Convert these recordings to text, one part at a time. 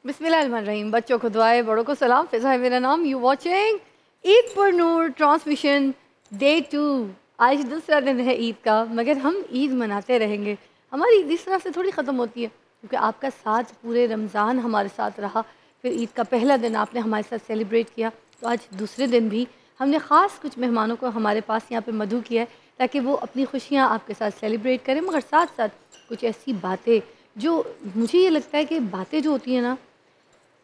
बिस्मिल्लाहिर्रहमानिर्रहीम। बच्चों को दुआएं, बड़ों को सलाम। फिज़ा है मेरा नाम। यू वाचिंग ईद पर नूर ट्रांसमिशन डे 2। आज दूसरा दिन है ईद का, मगर हम ईद मनाते रहेंगे। हमारी ईद इस तरह से थोड़ी ख़त्म होती है, क्योंकि आपका साथ पूरे रमज़ान हमारे साथ रहा। फिर ईद का पहला दिन आपने हमारे साथ सेलिब्रेट किया, तो आज दूसरे दिन भी हमने ख़ास कुछ मेहमानों को हमारे पास यहाँ पे मदऊ किया है, ताकि वो अपनी खुशियाँ आपके साथ सेलिब्रेट करें। मगर साथ साथ कुछ ऐसी बातें जो मुझे ये लगता है कि बातें जो होती हैं ना,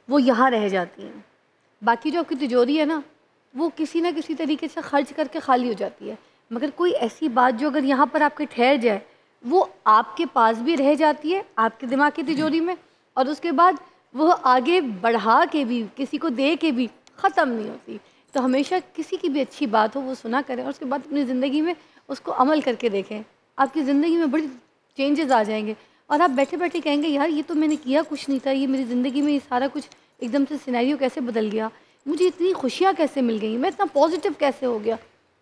वो यहाँ रह जाती हैं। बाकी जो आपकी तिजोरी है ना, वो किसी ना किसी तरीके से खर्च करके खाली हो जाती है, मगर कोई ऐसी बात जो अगर यहाँ पर आपके ठहर जाए, वो आपके पास भी रह जाती है, आपके दिमाग की तिजोरी में, और उसके बाद वो आगे बढ़ा के भी, किसी को दे के भी ख़त्म नहीं होती। तो हमेशा किसी की भी अच्छी बात हो वो सुना करें, और उसके बाद अपनी ज़िंदगी में उसको अमल करके देखें। आपकी ज़िंदगी में बड़ी चेंजेस आ जाएंगे, और आप बैठे बैठे कहेंगे यार ये तो मैंने किया कुछ नहीं था, ये मेरी ज़िंदगी में ये सारा कुछ एकदम से सिनेरियो कैसे बदल गया, मुझे इतनी खुशियाँ कैसे मिल गई, मैं इतना पॉजिटिव कैसे हो गया।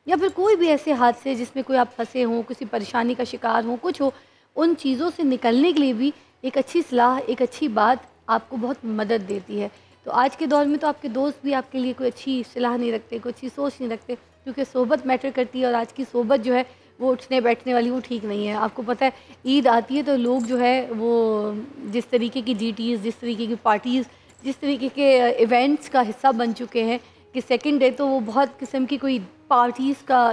या फिर कोई भी ऐसे हादसे जिसमें कोई आप फंसे हों, किसी परेशानी का शिकार हों, कुछ हो, उन चीज़ों से निकलने के लिए भी एक अच्छी सलाह, एक अच्छी बात आपको बहुत मदद देती है। तो आज के दौर में तो आपके दोस्त भी आपके लिए कोई अच्छी सलाह नहीं रखते, कोई अच्छी सोच नहीं रखते, क्योंकि सोबत मैटर करती है। और आज की सोबत जो है वो उठने बैठने वाली, वो ठीक नहीं है। आपको पता है ईद आती है तो लोग जो है वो जिस तरीके की जीटीज़, जिस तरीके की पार्टीज़, जिस तरीके के इवेंट्स का हिस्सा बन चुके हैं कि सेकंड डे तो वो बहुत किस्म की कोई पार्टीज़ का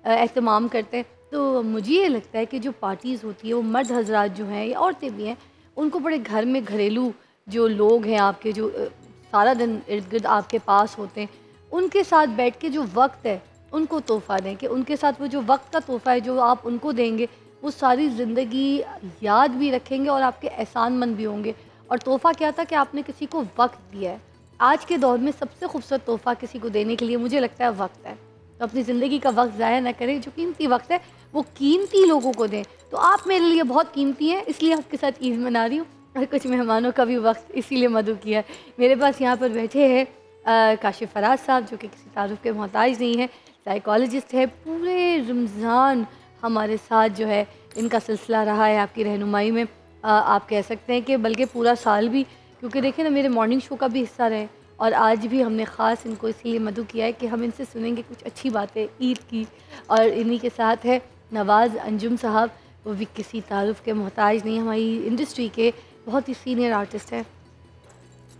एहतमाम करते हैं। तो मुझे ये लगता है कि जो पार्टीज़ होती है वो मर्द हजरात जो हैं या औरतें भी हैं, उनको बड़े घर में घरेलू जो लोग हैं आपके, जो सारा दिन इर्द गिर्द आपके पास होते हैं, उनके साथ बैठ के जो वक्त है उनको तोहफ़ा दें। कि उनके साथ वो जो वक्त का तोहफ़ा है जो आप उनको देंगे, वो सारी ज़िंदगी याद भी रखेंगे और आपके एहसानमंद भी होंगे। और तोहफ़ा क्या था कि आपने किसी को वक्त दिया है। आज के दौर में सबसे खूबसूरत तोहफ़ा किसी को देने के लिए मुझे लगता है वक्त है। तो अपनी ज़िंदगी का वक्त ज़ाया ना करें, जो कीमती वक्त है वो कीमती लोगों को दें। तो आप मेरे लिए बहुत कीमती हैं, इसलिए आपके साथ ईद मना रही हूँ, और कुछ मेहमानों का भी वक्त इसीलिए मदऊ किया है। मेरे पास यहाँ पर बैठे हैं काशिफ फराज साहब, जो कि किसी तारुफ के मोहताज नहीं है, साइकोलॉजिस्ट है। पूरे रमज़ान हमारे साथ जो है इनका सिलसिला रहा है आपकी रहनुमाई में। आप कह सकते हैं कि बल्कि पूरा साल भी, क्योंकि देखें ना मेरे मॉर्निंग शो का भी हिस्सा रहे, और आज भी हमने ख़ास इनको इसलिए मदऊ किया है कि हम इनसे सुनेंगे कुछ अच्छी बातें ईद की। और इन्हीं के साथ है नवाज़ अंजुम साहब, वो भी किसी तारुफ के मोहताज नहीं, हमारी इंडस्ट्री के बहुत ही सीनियर आर्टिस्ट हैं।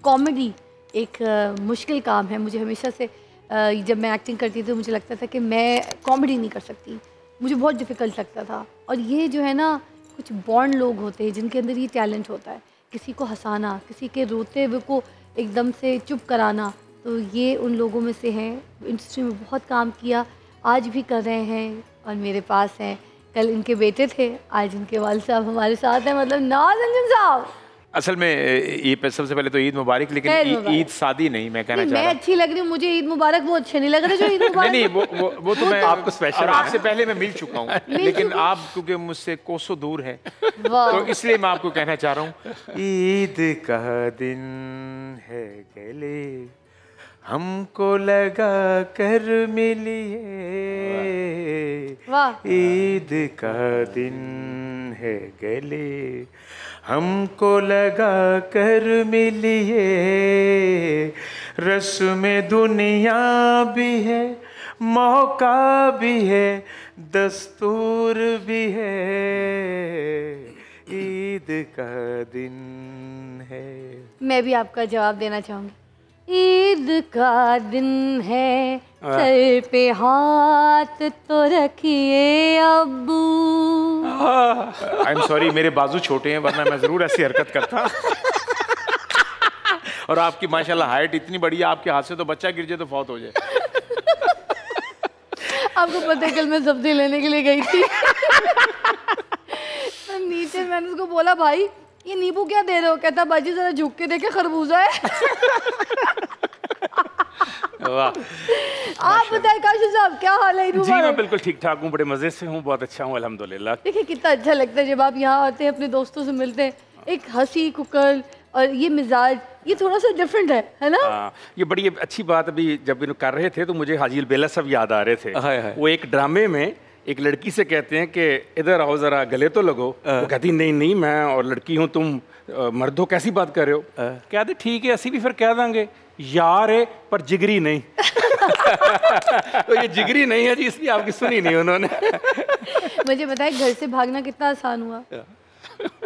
कॉमेडी एक मुश्किल काम है। मुझे हमेशा से जब मैं एक्टिंग करती थी तो मुझे लगता था कि मैं कॉमेडी नहीं कर सकती, मुझे बहुत डिफ़िकल्ट लगता था। और ये जो है ना, कुछ बॉन्ड लोग होते हैं जिनके अंदर ये टैलेंट होता है, किसी को हंसाना, किसी के रोते हुए को एकदम से चुप कराना, तो ये उन लोगों में से हैं। इंडस्ट्री में बहुत काम किया, आज भी कर रहे हैं, और मेरे पास हैं। कल इनके बेटे थे, आज इनके वालिद साहब हमारे साथ हैं, मतलब नवाज़ अंजुम साहब। असल में ये सबसे पहले तो ईद मुबारक, लेकिन ईद शादी नहीं, मैं कहना चाह रहा हूं। मैं अच्छी लग रही हूँ, मुझे ईद मुबारक वो अच्छे नहीं लग रहे जो ईद मुबारक। नहीं वो तो मैं आपको स्पेशल, आपसे पहले मैं मिल चुका हूँ, लेकिन आप क्योंकि मुझसे कोसों दूर हैं, तो इसलिए मैं आपको कहना चाह रहा हूँ, ईद का दिन है गले हमको लगा कर मिलिए, ईद का दिन है गले हमको लगा कर मिलिए, रस्म दुनिया भी है, मौका भी है, दस्तूर भी है, ईद का दिन है। मैं भी आपका जवाब देना चाहूँगी। ईद का दिन है, सर पे हाथ तो रखिए अब्बू। आई एम सॉरी, मेरे बाजू छोटे हैं, वरना मैं जरूर ऐसी हरकत करता। और आपकी माशाल्लाह हाइट इतनी बड़ी है, आपके हाथ से तो बच्चा गिर जाए तो फौत हो जाए। आपको पता है कल मैं सब्जी लेने के लिए गई थी, नीचे मैंने उसको बोला भाई ये नींबू क्या दे रहे हो, कहता बाजी जरा झुक के देखे खरबूजा है। आप बताएं काशिफ साहब क्या हाल है? जी मैं बिल्कुल ठीक ठाक हूँ, बड़े मजे से हूँ, बहुत अच्छा हूँ अल्हम्दुलिल्लाह। देखिए कितना अच्छा लगता है जब आप यहाँ आते हैं, अपने दोस्तों से मिलते हैं, एक हंसी कुकल और ये मिजाज, ये थोड़ा सा डिफरेंट है ना? ये बड़ी अच्छी बात। अभी जब कर रहे थे तो मुझे हाजी बेला सब याद आ रहे थे। वो एक ड्रामे में एक लड़की से कहते हैं कि इधर आओ ज़रा गले तो लगो। वो कहती नहीं नहीं मैं और लड़की हूँ, तुम मर्द हो, कैसी बात कर रहे हो? कहते ठीक है असी भी फिर कह देंगे यार है पर जिगरी नहीं। तो ये जिगरी नहीं है जी, इसलिए आपकी सुनी नहीं उन्होंने। मुझे बताए घर से भागना कितना आसान हुआ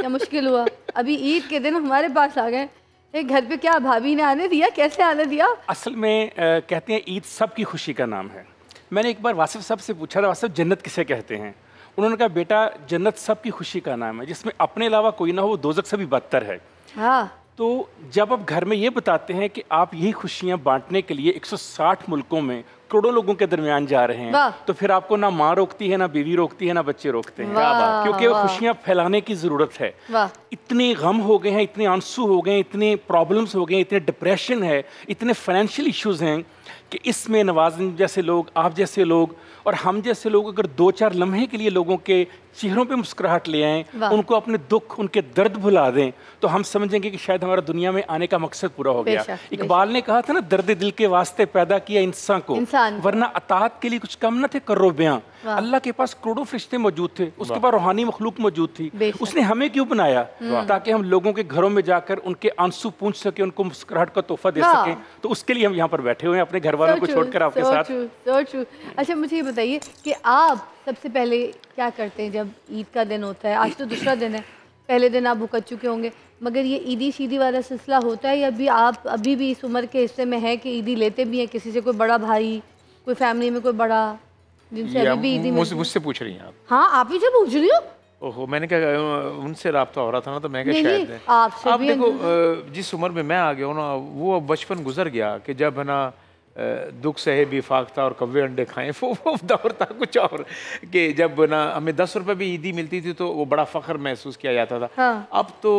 या मुश्किल हुआ? अभी ईद के दिन हमारे पास आ गए, एक घर पे क्या भाभी ने आने दिया, कैसे आने दिया? असल में कहते हैं ईद सबकी खुशी का नाम है। मैंने एक बार वासिफ साहब से पूछा था, वासिफ जन्नत किसे कहते हैं? उन्होंने कहा बेटा जन्नत सबकी खुशी का नाम है, जिसमें अपने अलावा कोई ना हो वो दोज़ख से भी बदतर है। हाँ। तो जब आप घर में ये बताते हैं कि आप यही खुशियाँ बांटने के लिए 160 मुल्कों में करोड़ों लोगों के दरमियान जा रहे हैं, तो फिर आपको ना माँ रोकती है, ना बीवी रोकती है, ना बच्चे रोकते हैं, क्योंकि वो खुशियाँ फैलाने की ज़रूरत है। इतने गम हो गए हैं, इतने आंसू हो गए, इतने प्रॉब्लम्स हो गए, इतने डिप्रेशन है, इतने फाइनेंशियल इश्यूज हैं कि इसमें नवाज़िन जैसे लोग, आप जैसे लोग और हम जैसे लोग अगर 2-4 लम्हे के लिए लोगों के चेहरों पे मुस्कुराहट ले आएँ, उनको अपने दुख, उनके दर्द भुला दें, तो हम समझेंगे कि शायद हमारा दुनिया में आने का मकसद पूरा हो गया। इकबाल ने कहा था ना, दर्द दिल के वास्ते पैदा किया इंसान को, वरना अतात के लिए कुछ कम न थे करो बयां। अल्लाह के पास करोड़ों फरिश्ते मौजूद थे, उसके पास रूहानी मखलूक मौजूद थी, उसने हमें क्यों बनाया? ताकि हम लोगों के घरों में जाकर उनके आंसू पूंछ सके, उनको मुस्कुराहट का तोहफा दे सकें। तो उसके लिए हम यहाँ पर बैठे हुए हैं अपने घर वालों को छोड़कर आपके साथ। अच्छा मुझे ये बताइए कि आप सबसे पहले क्या करते हैं जब ईद का दिन होता है? आज तो दूसरा दिन है, पहले दिन आप भुगत चुके होंगे, मगर ये ईदी शीदी वाला सिलसिला होता है या अभी आप अभी भी इस उम्र के हिस्से में है कि ईदी लेते भी हैं किसी से? कोई बड़ा भाई, कोई फैमिली में कोई बड़ा जिनसे अभी भी ईदी मुझसे पूछ रही हैं आप? हाँ आप ही से पूछ रही हो। ओहो, मैंने क्या उनसे राब्ता हो रहा था ना, तो मैं क्या शायद आपसे आप देखो जिस उम्र में मैं आ गया हूँ ना, वो बचपन गुजर गया कि जब है ना दुख सहे भी फाख्ता और कव्वे अंडे खाएं, वो दौर था कुछ और, कि जब ना हमें 10 रुपए भी ईदी मिलती थी तो वो बड़ा फ़ख्र महसूस किया जाता था। हाँ। अब तो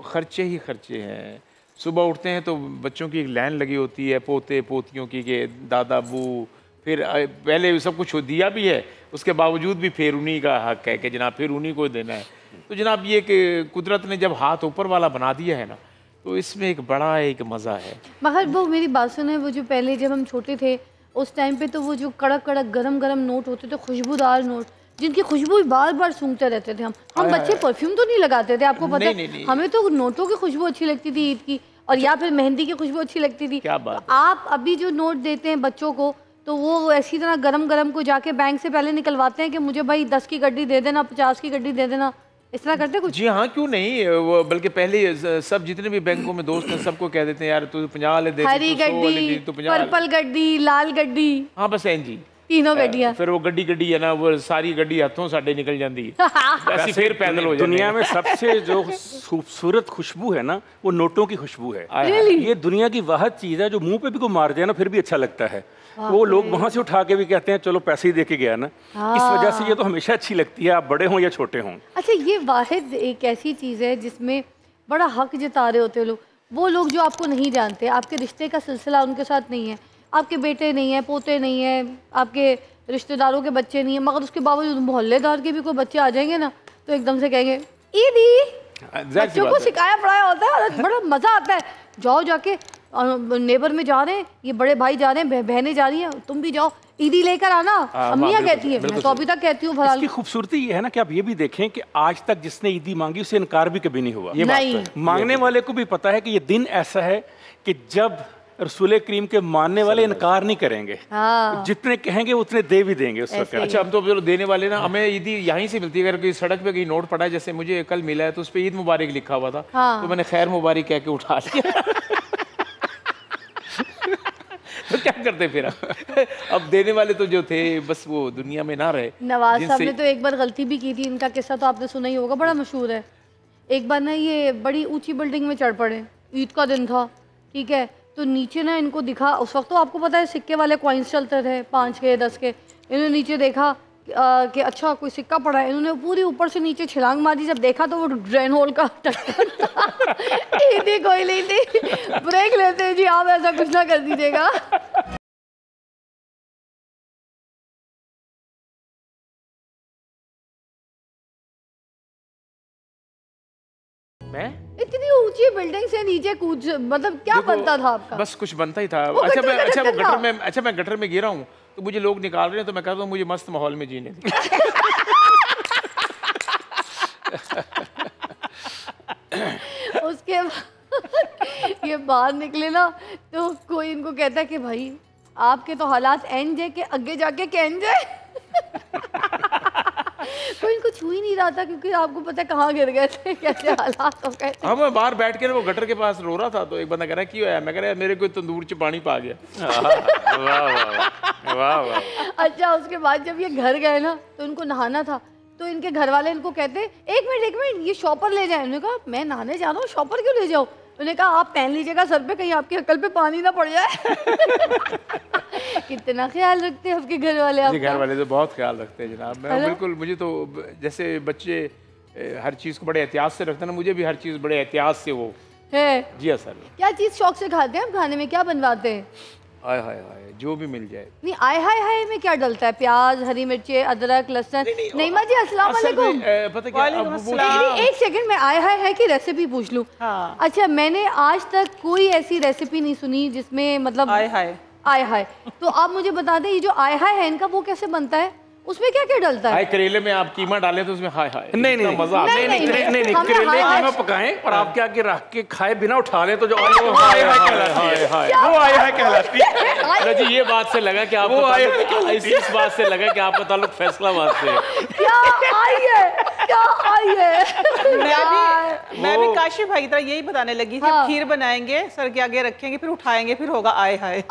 खर्चे ही खर्चे हैं। सुबह उठते हैं तो बच्चों की एक लाइन लगी होती है, पोते पोतियों की, के दादा अबू, फिर पहले सब कुछ दिया भी है, उसके बावजूद भी फिर उन्हीं का हक है कि जनाब फिर उन्हीं को देना है। तो जनाब ये कि कुदरत ने जब हाथ ऊपर वाला बना दिया है ना, तो इसमें एक बड़ा एक मज़ा है। मगर वो मेरी बात सुने, वो जो पहले जब हम छोटे थे उस टाइम पे तो वो जो कड़क कड़क गरम गरम नोट होते थे, खुशबूदार नोट, जिनकी खुशबू बार बार सूंघते रहते थे हम बच्चे परफ्यूम तो नहीं लगाते थे, आपको पता है? हमें तो नोटों की खुशबू अच्छी लगती थी ईद की, और या फिर मेहंदी की खुशबू अच्छी लगती थी। क्या बात तो आप अभी जो नोट देते हैं बच्चों को, तो वो ऐसी तरह गरम गरम को जाके बैंक से पहले निकलवाते हैं कि मुझे भाई 10 की गड्डी दे देना, 50 की गड्डी दे देना, इस तरह करते कुछ? जी हाँ, क्यों नहीं, वो बल्कि पहले सब जितने भी बैंकों में दोस्त हैं सबको कह देते हैं यार तू 50 ले दे, हरी गड्डी, पर्पल गड्डी, लाल गड्डी, हाँ बस जी तीनों गड्डियां। फिर वो गड्डी है ना, वो सारी गड्डी हाथों साढ़े निकल जाती है, ऐसी फिर पैदल हो जाती है। दुनिया में सबसे जो खूबसूरत खुशबू है ना, वो नोटों की खुशबू है। ये दुनिया की वाहिद चीज़ है जो मुंह पे भी कोई मार जाए ना फिर भी अच्छा लगता है। वो लोग वहाँ से उठा के भी कहते हैं चलो पैसे ही दे के गया ना। इस वजह से ये तो हमेशा अच्छी लगती है, आप बड़े हों या छोटे हों। अच्छा, ये वाहिद एक ऐसी चीज़ है जिसमें बड़ा हक जता रहे होते लोग, वो लोग जो आपको नहीं जानते, आपके रिश्ते का सिलसिला उनके साथ नहीं है, आपके बेटे नहीं है, पोते नहीं है, आपके रिश्तेदारों के बच्चे नहीं है, मगर उसके बावजूद मोहल्लेदार के भी कोई बच्चे आ जाएंगे ना तो एकदम से कहेंगे ईदी। बच्चों को सिखाया पढ़ाया होता है और बड़ा मज़ा आता है। जाओ जाके नेबर में जा रहे हैं, ये बड़े भाई जा रहे हैं, बहनें जा रही हैं, तुम भी जाओ ईदी लेकर आना। अम्मियाँ कहती हैं, मैं तो अभी तक कहती हूँ। इसकी खूबसूरती ये है ना कि आप ये भी देखें कि आज तक जिसने ईदी मांगी उसे इनकार भी कभी नहीं हुआ। ये नहीं, मांगने वाले को भी पता है कि ये दिन ऐसा है कि जब रसूल करीम के मानने वाले इनकार नहीं करेंगे। जितने कहेंगे उतने दे भी देंगे उस वक्त। अच्छा, हम तो चलो देने वाले ना, हमें ईदी यहीं से मिलती है। अगर कोई सड़क पे कहीं नोट पड़ा है, जैसे मुझे कल मिला है तो उस पर ईद मुबारक लिखा हुआ था, तो मैंने खैर मुबारक कह के उठा लिया। तो क्या करते फिर अब देने वाले तो जो थे बस वो दुनिया में ना रहे। नवाज साहब ने तो एक बार गलती भी की थी, इनका किस्सा तो आपने सुना ही होगा, बड़ा मशहूर है। एक बार ना ये बड़ी ऊंची बिल्डिंग में चढ़ पड़े, ईद का दिन था, ठीक है, तो नीचे ना इनको दिखा, उस वक्त तो आपको पता है सिक्के वाले कॉइन्स चलते थे 5 के 10 के, इन्होंने नीचे देखा कि अच्छा कोई सिक्का पड़ा है, इन्होंने पूरी ऊपर से नीचे छलांग मारी, जब देखा तो वो ड्रेन होल का ईदी कोई नहीं थी। ब्रेक लेते हैं जी, आप ऐसा कुछ ना कर दीजिएगा। मैं इतनी ऊंची बिल्डिंग से नीचे कूद, मतलब क्या बनता था आपका? बस कुछ बनता ही था। अच्छा मैं गटर में गिरा हूँ तो मुझे लोग निकाल रहे हैं तो मैं कहता हूँ मुझे मस्त माहौल में जीने दे। उसके बाद ये बाहर निकले ना तो कोई इनको कहता है कि भाई आपके तो हालात एंज है कि आगे जाके कैंज है। कोई इनको छू ही नहीं रहा था क्योंकि आपको पता है कहाँ गिर गए थे, कैसे हालात हो गए थे। हम बाहर बैठ के वो गटर के पास रो रहा था तो एक बंदा कह रहा है क्यों है, मैं कह रहा मेरे को तंदूर च पानी पा गया। वाह वाह वाह वाह। अच्छा उसके बाद जब ये घर गए ना तो उनको नहाना था तो इनके घर वाले इनको कहते एक मिनट ये शॉपर ले जाए। उन्होंने कहा मैं नहाने जा रहा हूँ, शॉपर क्यों ले जाओ? उन्होंने कहा आप पहन लीजिएगा सर पे, कहीं आपकी अकल पे पानी ना पड़ जाए। कितना ख्याल रखते हैं आपके घर वाले? आपका घर वाले तो बहुत ख्याल रखते हैं जनाब। मैं बिल्कुल, मुझे तो जैसे बच्चे हर चीज़ को बड़े एहतियात से रखते हैं ना, मुझे भी हर चीज़ बड़े एहतियात से वो है। जी सर। क्या चीज़ शौक से खाते हैं आप? खाने में क्या बनवाते हैं? आय हाय हाय, जो भी मिल जाए। नहीं आय हाय हाय में क्या डलता है? प्याज, हरी मिर्ची, अदरक, लहसुन। नईमा जी अस्सलाम वालेकुम। पता क्या, एक सेकंड में आय हाय हाय की रेसिपी पूछ लूं। हाँ। अच्छा मैंने आज तक कोई ऐसी रेसिपी नहीं सुनी जिसमें मतलब आय हाय। तो आप मुझे बता दें ये जो आय हाय है इनका वो कैसे बनता है, उसमें क्या क्या डलता है? करेले में आप कीमा डालें तो उसमें हाय हाय नहीं मजा आता है। नहीं करेले कीमा पकाएं और आप क्या कि रख के खाए बिना उठा लें तो जो हाय हाय कहलाती है। जी ये बात से लगा कि आपको इस बात से लगा कि आपका ताल्लुक फैसलाबाद से है। क्या आई है? मैं भी काशिफ भाई की तरह यही बताने लगी थी। खीर बनाएंगे, सर के आगे रखेंगे, फिर उठाएंगे, फिर होगा आय हाय।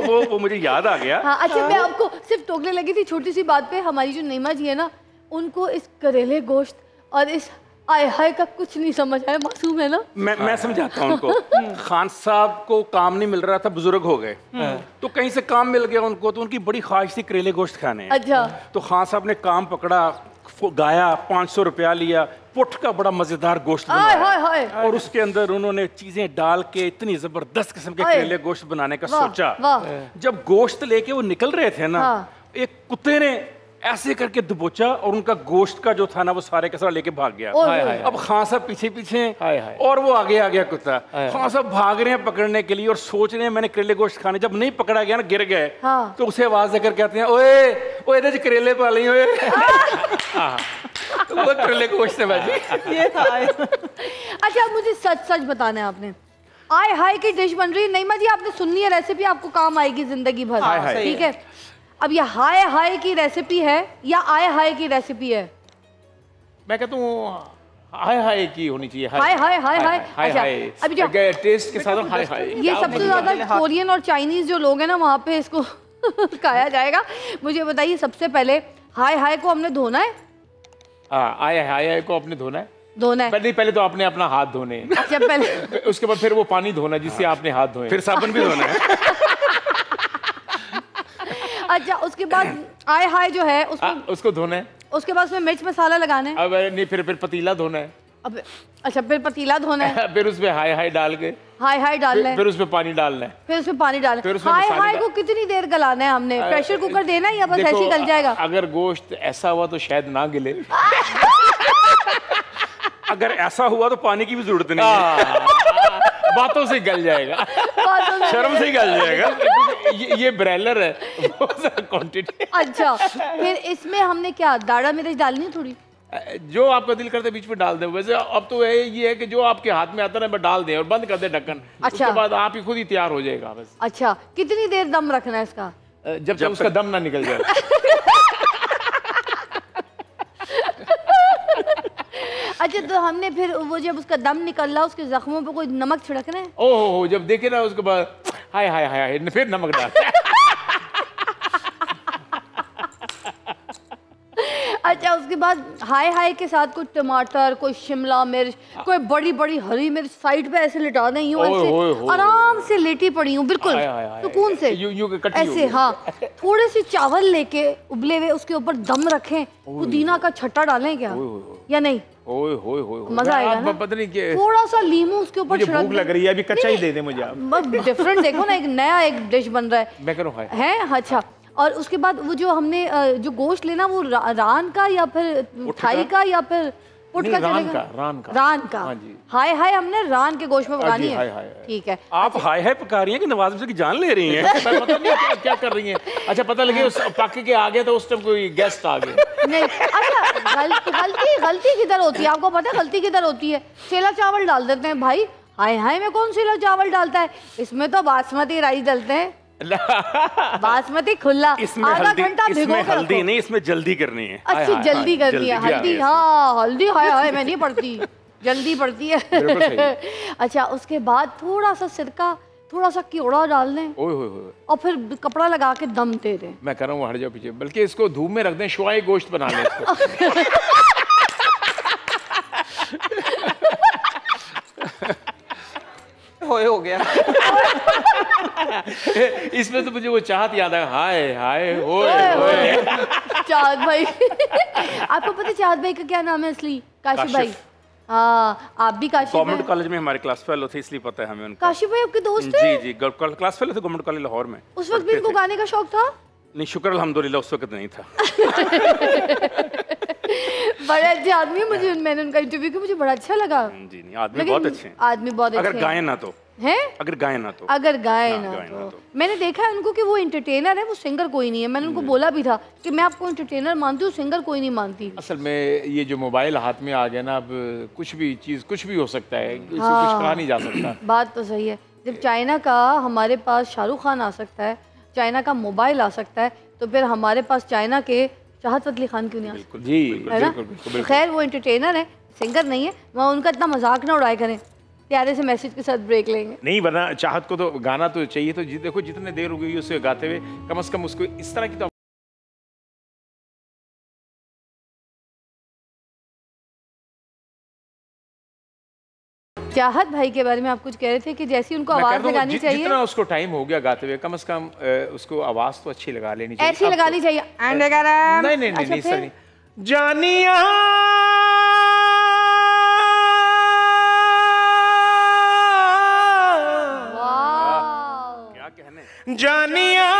वो मुझे याद आ गया। अच्छा मैं आपको सिर्फ टोकने लगी थी छोटी सी बात पे। हमारी जो नईमा जी है ना उनको इस करेले गोश्त और इस आय हाय का कुछ नहीं समझ आया। मासूम है ना। मैं समझाता हूँ उनको। खान साहब को काम नहीं मिल रहा था, बुजुर्ग हो गए तो कहीं से काम मिल गया उनको, तो उनकी बड़ी ख्वाहिश थी करेले गोश्त खाने। अच्छा। तो खान साहब ने काम पकड़ा, गाया, 500 रुपया लिया, पुट का बड़ा मजेदार गोश्त बनाया और उसके अंदर उन्होंने चीजें डाल के इतनी जबरदस्त किस्म के करेले गोश्त बनाने का सोचा। जब गोश्त लेके वो निकल रहे थे ना, एक कुत्ते ने ऐसे करके दबोचा और उनका गोश्त का जो था ना वो सारे का सारा लेके भाग गया। अब खान साहब पीछे और वो आगे आ गया कुत्ता। खान साहब भाग रहे हैं पकड़ने के लिए और सोच रहे हैं मैंने करेले गोश्त खाने। जब नहीं पकड़ा गया ना, गिर गए, तो उसे आवाज देकर कहते हैं ओए इधर करेले पाली ओए। तो वो करेले गोश्त है बाजी। ये था। अच्छा मुझे सच बताना है, आपने आय हाय की डिश बन रही है नईमा जी, आपने सुननी है रेसिपी, आपको काम आएगी जिंदगी भर। ठीक है, अब ये हाय हाय की रेसिपी है या आय हाय की रेसिपी है? मैं कहता हूँ हाय हाय की होनी चाहिए। हाय हाय हाय हाय। अच्छा अभी जो टेस्ट के साथ हाय हाय, ये सबसे ज्यादा कोरियन और चाइनीज जो लोग हैं ना वहाँ पे इसको खाया जाएगा। मुझे बताइए सबसे पहले हाय हाय को हमने धोना है? हाय हाय को आपने धोना है। पहले तो आपने अपना हाथ धोने हैं। अच्छा पहले उसके बाद फिर वो पानी धोना जिससे आपने हाथ धोए, फिर साबुन भी धोना है। अच्छा उसके बाद आय हाय जो है उसको धोना है। उसके बाद उसमें मिर्च मसाला लगाना है। अब नहीं, फिर पतीला धोना है। अब अच्छा फिर पतीला धोना है। फिर उसमें हाय हाय डाल के हाय डालना है। फिर उसमें पानी डालना है। फिर उसमें पानी डालना है। हाय हाय को कितनी देर गलाना है हमने? प्रेशर कुकर देना है या बस ऐसे ही गल जाएगा? अगर गोश्त ऐसा हुआ तो शायद ना गिले। अगर ऐसा हुआ तो पानी की भी जरूरत नहीं है। बातों से गल जाएगा, शर्म से ही गल जाएगा। ये ब्रेलर है क्वांटिटी। अच्छा फिर इसमें हमने क्या दाढ़ा मिर्च डालनी है थोड़ी? जो आपका दिल करता है बीच में डाल दे। वैसे अब तो ये है कि जो आपके हाथ में आता है ना डाल दें और बंद कर दे ढक्कन। अच्छा। उसके बाद आप ही खुद ही तैयार हो जाएगा बस। अच्छा कितनी देर दम रखना है इसका? जब तक उसका दम ना निकल जाए। अच्छा तो हमने फिर वो जब उसका दम निकल रहा उसके जख्मों पे कोई नमक छिड़कना है? ओहो जब देखे ना उसके बाद हाय हाय हाय फिर नमक डाल। अच्छा उसके बाद हाय हाय के साथ कुछ टमाटर, कोई शिमला मिर्च, कोई बड़ी बड़ी हरी मिर्च साइड पे ऐसे लिटा दें, यूं ऐसे आराम से लेटी पड़ी हूँ बिल्कुल सुकून से ऐसे। हाँ थोड़े से चावल लेके उबले हुए उसके ऊपर दम रखें, पुदीना का छट्टा डालें क्या या नहीं? मजा आएगा ना। पता नहीं क्या थोड़ा सा लीमू उसके ऊपर छिड़क। भूख लग रही है, अभी कच्चा ही दे दे मुझे आप। बस डिफरेंट देखो ना, एक नया एक डिश बन रहा है। मैं करूँ है? अच्छा और उसके बाद वो जो हमने जो गोश्त लेना वो रान का या फिर थाई का या फिर पुट का चलेगा? रान का। हाय हाय हमने रान के गोश्त में पकानी है। ठीक है। आप हाय हाय पका रही हैं कि नवाज मिर्जा की जान ले रही हैं? पता नहीं क्या कर रही हैं। अच्छा पता लगे उस पक के आ गया तो उस टाइम कोई गेस्ट आ गया। नहीं अच्छा गलती किधर होती है आपको पता है? गलती किधर होती है? सेला चावल डाल देते हैं भाई। हाय हाय में कौन सेला चावल डालता है? इसमें तो बासमती राइस डालते हैं। बासमती खुला आधा घंटा भिगो के हल्दी नहीं, इसमें जल्दी करनी है। अच्छी जल्दी करनी है हल्दी। हाँ हल्दी हाय हाय मैं नहीं पड़ती, जल्दी पड़ती है। अच्छा उसके बाद थोड़ा सा सिरका, थोड़ा सा कीड़ा डाल दें और फिर कपड़ा लगा के दम दे दें। मैं कह रहा हूँ हट जाओ पीछे, बल्कि इसको धूप में रख दें, शुआई गोश्त बना लें इसको। हो गया। इसमें तो मुझे वो चाहत याद है, हाय हाय होए। चाहत भाई आपको पता है चाहत भाई का क्या नाम है असली? काशिफ भाई। हाँ आप भी काशिफ हैं। गवर्नमेंट कॉलेज में हमारे क्लास फेलो थे इसलिए पता है हमें उनका। काशिफ भाई आपके दोस्त हैं? जी क्लास फेलो थे गवर्नमेंट कॉलेज लाहौर में। उस वक्त भी इनको गाने का शौक था? नहीं शुक्र अल्हम्दुलिल्लाह उस वक्त नहीं था। बड़े अच्छे आदमी, मुझे मैंने उनका इंटरव्यू किया, मुझे बड़ा अच्छा लगा। जी नहीं आदमी बहुत अच्छे हैं। आदमी बहुत अच्छे अगर गाएं ना तो हैं? अगर गाएं ना तो मैंने देखा है उनको कि वो एंटरटेनर है, वो सिंगर कोई नहीं है। मैंने उनको बोला भी था कि मैं आपको एंटरटेनर मानती हूँ, सिंगर कोई नहीं मानती। असल में ये जो मोबाइल हाथ में आ गया ना, अब कुछ भी चीज़ कुछ भी हो सकता है, कुछ कहा नहीं जा सकता। बात तो सही है। जब चाइना का हमारे पास शाहरुख खान आ सकता है, चाइना का मोबाइल आ सकता है, तो फिर हमारे पास चाइना के चाहत अली खान क्यों नहीं आ सकता? जी बिल्कुल। खैर वो एंटरटेनर है, सिंगर नहीं है। वहाँ उनका इतना मजाक ना उड़ाया करें, प्यारे से मैसेज के साथ ब्रेक लेंगे। नहीं वरना चाहत को तो गाना तो चाहिए। तो देखो जितने देर हो गई उसे गाते हुए, कम से कम उसको इस तरह की तो चाहत भाई के बारे में आप कुछ कह रहे थे कि जैसी उनको आवाज लगानी चाहिए, जितना उसको टाइम हो गया गाते हुए, कम से कम उसको आवाज तो अच्छी लगा लेनी चाहिए। ऐसी लगानी चाहिए। नहीं सर जानिया क्या कहने, जानिया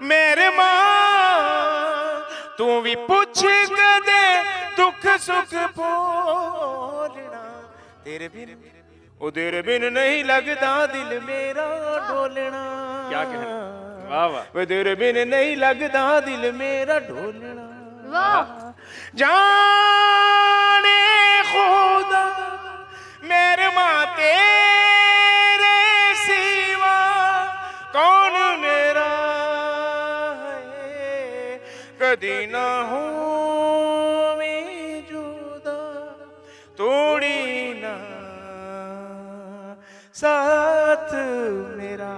मेरे मां तू भी पूछ दे दुख सुख बोलना, तेरे बिन नहीं लगता दिल मेरा डोलना। क्या कहना, वाह वाह। तेरे बिन नहीं लगता दिल मेरा डोलना। वाह। जाने खुदा मेरे माँ तेरे सिवा कौन मेरा है, कदी ना हूँ मैं जुदा तोड़ी ना साथ मेरा।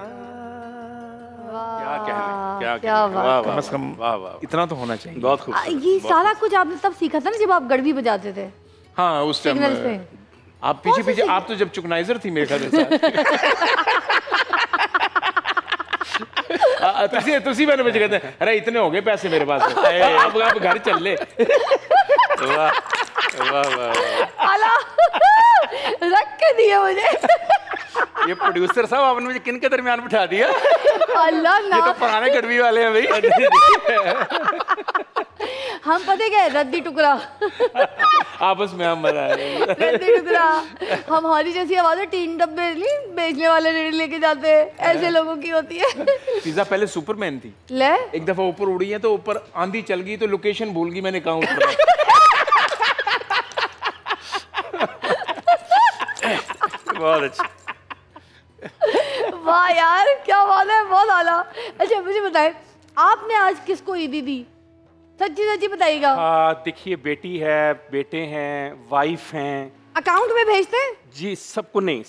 क्या कहने, क्या बात। कम से कम वाह वाह, इतना तो होना चाहिए। बहुत खूबसूरत। ये सारा कुछ आपने तब सीखा था ना जब आप गड़बी बजाते थे? हाँ उस टाइम सिग्नल पे। आप पीछे आप तो जब चुकनाइजर थी मेरे ख्याल से। तुसी मैंने मुझे कहते हैं अरे इतने हो गए पैसे मेरे पास, अब घर चल ले। वाह वाह वाह, रख के दिया मुझे। ये प्रोड्यूसर साहब आपने मुझे किन के दरमियान बिठा दिया? अल्लाह ना, ये तो पुराने गढ़वी वाले हैं भाई। हम पता क्या, रद्दी टुकड़ा। आपस में हम बना रहे हैं रद्दी टुकड़ा। हमारी जैसी आवाज़ टीन डब्बे नहीं बेचने वाले रेडी लेके जाते हैं, ऐसे लोगों की होती है। पिज़्ज़ा पहले सुपरमैन थी, ले एक दफा ऊपर उड़ी है तो ऊपर आंधी चल गई तो लोकेशन भूल गई, मैंने कहा ऊपर। बहुत अच्छा। वाह यार क्या बात है, बहुत आला। अच्छा मुझे बताएं आपने आज किसको ईदी दी? सच्ची सच्ची बताइएगा। देखिए बेटी है, बेटे हैं, वाइफ हैं। अकाउंट में भेजते हैं? जी सबको नहीं,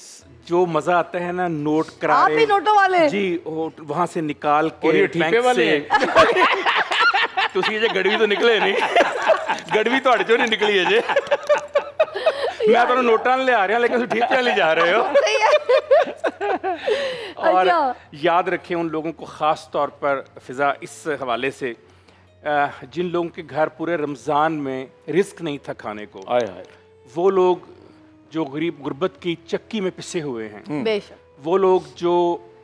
जो मजा आता है ना नोट करा आप भी नोटों वाले? जी वहां से निकाल के। और ये ठीपे वाले तुसी जे गड़वी तो निकले नहीं, गड़वी तो चो नहीं निकली है जे। मैं तो नोटा ले आ रहा लेकिन ठीक चली जा रहे हो। और याद रखें उन लोगों को ख़ास तौर पर फिज़ा इस हवाले से, जिन लोगों के घर पूरे रमज़ान में रिस्क नहीं था खाने को, वो लोग जो गरीब गुर्बत की चक्की में पिसे हुए हैं, बेशक वो लोग जो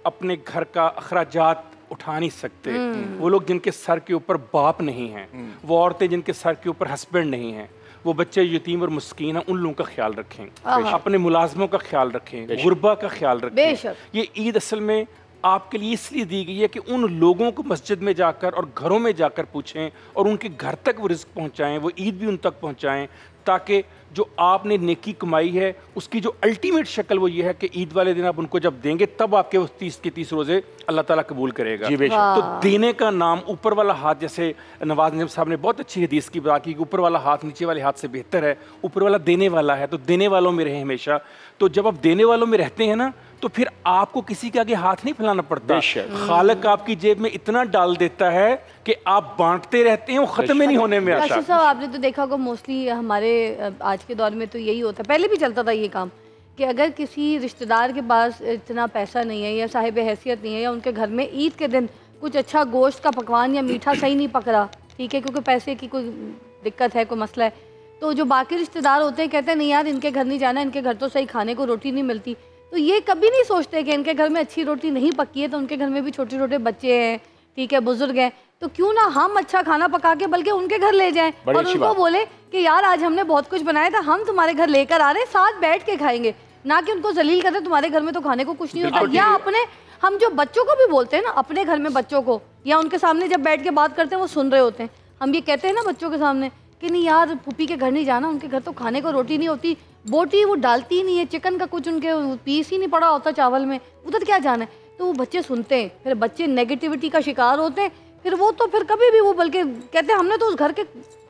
अपने घर का अखराजात उठा नहीं सकते, वो लोग जिनके सर के ऊपर बाप नहीं हैं, वो औरतें जिनके सर के ऊपर हस्बैंड नहीं हैं, वो बच्चे यतीम और मस्कीन हैं, उन लोगों का ख्याल रखें, अपने मुलाजमों का ख्याल रखें, गुरबा का ख्याल रखें। ये ईद असल में आपके लिए इसलिए दी गई है कि उन लोगों को मस्जिद में जाकर और घरों में जाकर पूछें और उनके घर तक वो रिस्क पहुंचाएं, वो ईद भी उन तक पहुंचाएं, ताकि जो आपने नेकी कमाई है उसकी जो अल्टीमेट शक्ल वो ये है कि ईद वाले दिन आप उनको जब देंगे तब आपके उस 30 के 30 रोजे अल्लाह ताला कबूल करेगा। तो देने का नाम, ऊपर वाला हाथ, जैसे नवाज नईम साहब ने बहुत अच्छी हदीस की बात की कि ऊपर वाला हाथ नीचे वाले हाथ से बेहतर है, ऊपर वाला देने वाला है, तो देने वालों में रहे हमेशा। तो जब आप देने वालों में रहते हैं ना तो फिर आपको किसी के आगे हाथ नहीं फैलाना पड़ता। खालिक आपकी जेब में इतना डाल देता है कि आप बांटते रहते हैं, वो खत्म ही नहीं होने में आता। साहब आपने तो देखा होगा मोस्टली हमारे आज के दौर में तो यही होता है, पहले भी चलता था ये काम कि अगर किसी रिश्तेदार के पास इतना पैसा नहीं है या साहिब हैसियत नहीं है या उनके घर में ईद के दिन कुछ अच्छा गोश्त का पकवान या मीठा सही नहीं पक रहा, ठीक है, क्योंकि पैसे की कोई दिक्कत है, कोई मसला है, तो जो बाकी रिश्तेदार होते हैं कहते हैं नहीं यार इनके घर नहीं जाना, इनके घर तो सही खाने को रोटी नहीं मिलती। तो ये कभी नहीं सोचते कि इनके घर में अच्छी रोटी नहीं पकी है तो उनके घर में भी छोटे छोटे बच्चे हैं, ठीक है, बुजुर्ग हैं, तो क्यों ना हम अच्छा खाना पका के बल्कि उनके घर ले जाएं और उनको बोले कि यार आज हमने बहुत कुछ बनाया था, हम तुम्हारे घर लेकर आ रहे हैं, साथ बैठ के खाएंगे, ना कि उनको जलील करते तुम्हारे घर में तो खाने को कुछ नहीं होता। या अपने हम जो बच्चों को भी बोलते हैं ना, अपने घर में बच्चों को या उनके सामने जब बैठ के बात करते हैं वो सुन रहे होते हैं, हम ये कहते हैं ना बच्चों के सामने कि नहीं यार पुप्पी के घर नहीं जाना, उनके घर तो खाने को रोटी नहीं होती, बोटी वो डालती ही नहीं है, चिकन का कुछ उनके पीस ही नहीं पड़ा होता चावल में, उधर क्या जाना है। तो वो बच्चे सुनते हैं, फिर बच्चे नेगेटिविटी का शिकार होते हैं, फिर वो तो फिर कभी भी वो बल्कि कहते हैं हमने तो उस घर के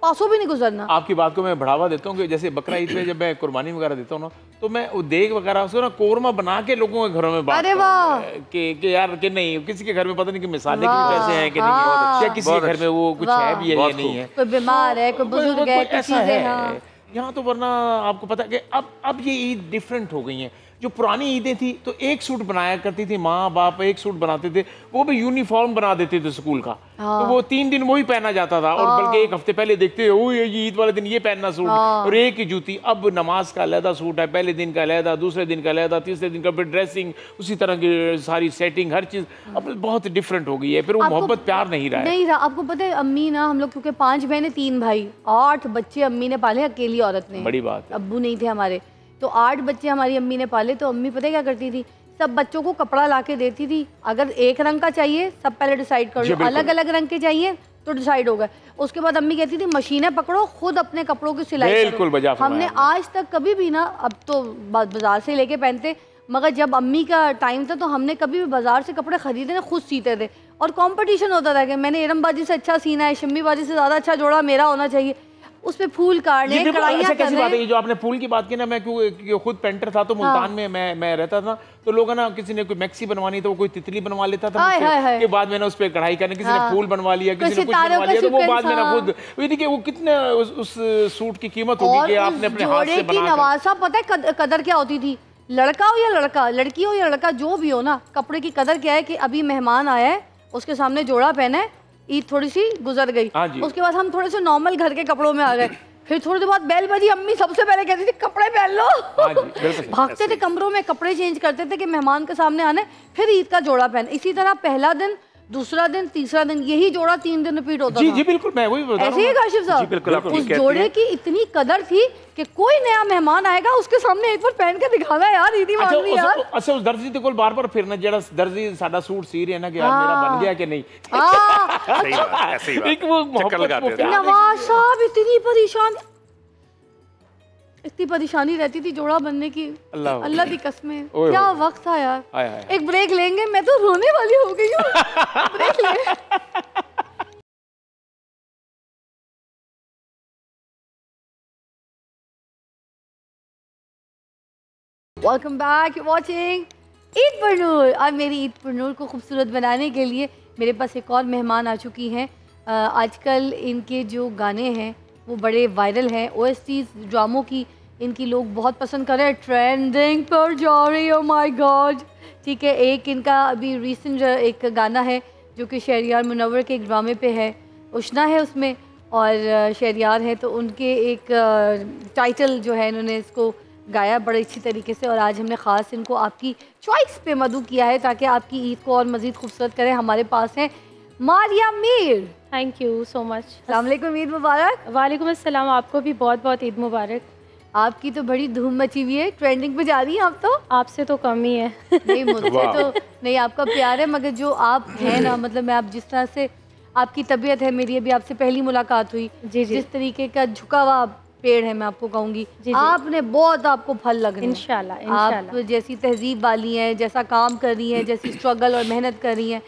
पासों भी नहीं गुजरना। आपकी बात को मैं बढ़ावा देता हूँ कि जैसे बकरा ईद में जब मैं कुर्बानी वगैरह देता हूँ ना, तो मैं वो देग वगैरह उसको ना कोरमा बना के लोगों के घरों में बांटता कि यार कि नहीं किसी के घर में पता नहीं कि मिसाले के पैसे हैं कि नहीं, या किसी के घर में वो कुछ है भी या नहीं है, कोई बीमार है, कोई बुजुर्ग है, ऐसा है यहाँ तो। वरना आपको पता है कि अब ये ईद डिफरेंट हो गई है। जो पुरानी ईदें थी तो एक सूट बनाया करती थी, माँ बाप एक सूट बनाते थे, वो भी यूनिफॉर्म बना देते थे स्कूल का, तो वो 3 दिन वही पहना जाता था और बल्कि एक हफ्ते पहले देखते ओ ये ईद वाले दिन ये पहनना सूट और एक ही जूती। अब नमाज का अलहदा सूट है, पहले दिन का अलहदा, दूसरे दिन का अलहदा, तीसरे दिन का फिर ड्रेसिंग, उसी तरह की सारी सेटिंग, हर चीज़ अब बहुत डिफरेंट हो गई है, फिर वो मोहब्बत प्यार नहीं रहा। आपको पता है अम्मी ना, हम लोग क्योंकि 5 बहनें 3 भाई, 8 बच्चे अम्मी ने पाले, अकेली औरत ने, बड़ी बात, अब्बू नहीं थे हमारे, तो 8 बच्चे हमारी अम्मी ने पाले। तो अम्मी पता है क्या करती थी, सब बच्चों को कपड़ा ला के देती थी, अगर एक रंग का चाहिए सब पहले डिसाइड कर लो, अलग अलग रंग के चाहिए तो डिसाइड होगा। उसके बाद अम्मी कहती थी मशीनें पकड़ो, खुद अपने कपड़ों की सिलाई करो। हमने आज तक कभी भी ना, अब तो बाजार से लेके पहनते, मगर जब अम्मी का टाइम था तो हमने कभी भी बाजार से कपड़े खरीदे ना, खुद सीते थे और कंपटीशन होता था कि मैंने एरमबाजी से अच्छा सीना है, शम्मीबाजी से ज़्यादा अच्छा जोड़ा मेरा होना चाहिए, उस पे फूल काटने, कढ़ाइयाँ कैसी बात है। जो आपने फूल की बात की ना, मैं क्यों खुद पेंटर था तो मुल्तान में मैं रहता था, तो लोग ना किसी ने कोई मैक्सी बनवानी तो वो कोई तितली बनवा लेता था, के बाद मैंने उस पे कढ़ाई करने, किसी ने फूल बनवा लिया, किसी ने कुछ बनवा लिया, तो वो बाद में ना खुद देखिए वो कितने उस सूट की कीमत होगी कि आपने अपने हाथ से बनाया। नवासा पता है कदर क्या होती थी, लड़का हो या लड़का, लड़की हो या लड़का, जो भी हो ना, कपड़े की कदर क्या है कि अभी मेहमान आया है, उसके सामने जोड़ा पहना है, ईद थोड़ी सी गुजर गई, उसके बाद हम थोड़े से नॉर्मल घर के कपड़ों में आ गए, फिर थोड़ी देर बाद बेल बजी, अम्मी सबसे पहले कहती थी कपड़े पहन लो, भागते थे कमरों में, कपड़े चेंज करते थे कि मेहमान के सामने आने, फिर ईद का जोड़ा पहन। इसी तरह पहला दिन, दूसरा दिन, तीसरा दिन, यही जोड़ा 3 दिन रिपीट होता था। जी बिल्कुल, मैं वही बता रहा हूं। ऐसे ही काशिफ साहब, उस जोड़े की इतनी कदर थी कि कोई नया मेहमान आएगा उसके सामने एक बार पहन के दिखाना यार, ईदी मान ली यार। अच्छा उस दर्जी के कोल बार-बार फिरना, जेड़ा दर्जी साडा सूट सी रहे ना कि यार मेरा बन गया कि नहीं। सही बात, ऐसे ही बात। एक वो मोहब्बत, नवाज साहब इतनी परेशानी रहती थी जोड़ा बनने की, अल्लाह की कसमें, क्या वक्त था यार। एक ब्रेक लेंगे, मैं तो रोने वाली हो गई हूँ। ब्रेक ले। वेलकम बैक, वॉचिंग ईद पर नूर। और मेरी ईद पर नूर को खूबसूरत बनाने के लिए मेरे पास एक और मेहमान आ चुकी हैं। आजकल इनके जो गाने हैं वो बड़े वायरल हैं, OSTs ड्रामों की इनकी लोग बहुत पसंद कर रहे हैं, ट्रेंडिंग पर जा रही है, माय गॉड, ठीक है। एक इनका अभी रिसेंट एक गाना है जो कि शहरियार मुनव्वर के एक ड्रामे पे है, उशना है उसमें और शहरियार है, तो उनके एक टाइटल जो है इन्होंने इसको गाया बड़े अच्छी तरीके से, और आज हमने ख़ास इनको आपकी चॉइस पे मदऊ किया है ताकि आपकी ईद को और मज़ीद खूबसूरत करें। हमारे पास हैं Maria Mir. Thank you so much. अस्सलाम वालेकुम, ईद मुबारक। वालेकुम अस्सलाम, आपको भी बहुत बहुत ईद मुबारक। आपकी तो बड़ी धूम मची हुई है, ट्रेंडिंग पे जा रही हैं आप तो। आपसे तो कम ही है। नहीं मुझसे तो नहीं, आपका प्यार है, मगर जो आप हैं ना, मतलब मैं आप जिस तरह से आपकी तबीयत है, मेरी अभी आपसे पहली मुलाकात हुई, जी जी, जिस तरीके का झुका हुआ पेड़ है, मैं आपको कहूँगी आपने बहुत आपको फल लगने इंशाल्लाह इंशाल्लाह। आप जैसी तहजीब वाली हैं, जैसा काम कर रही हैं, जैसी स्ट्रगल और मेहनत कर रही हैं।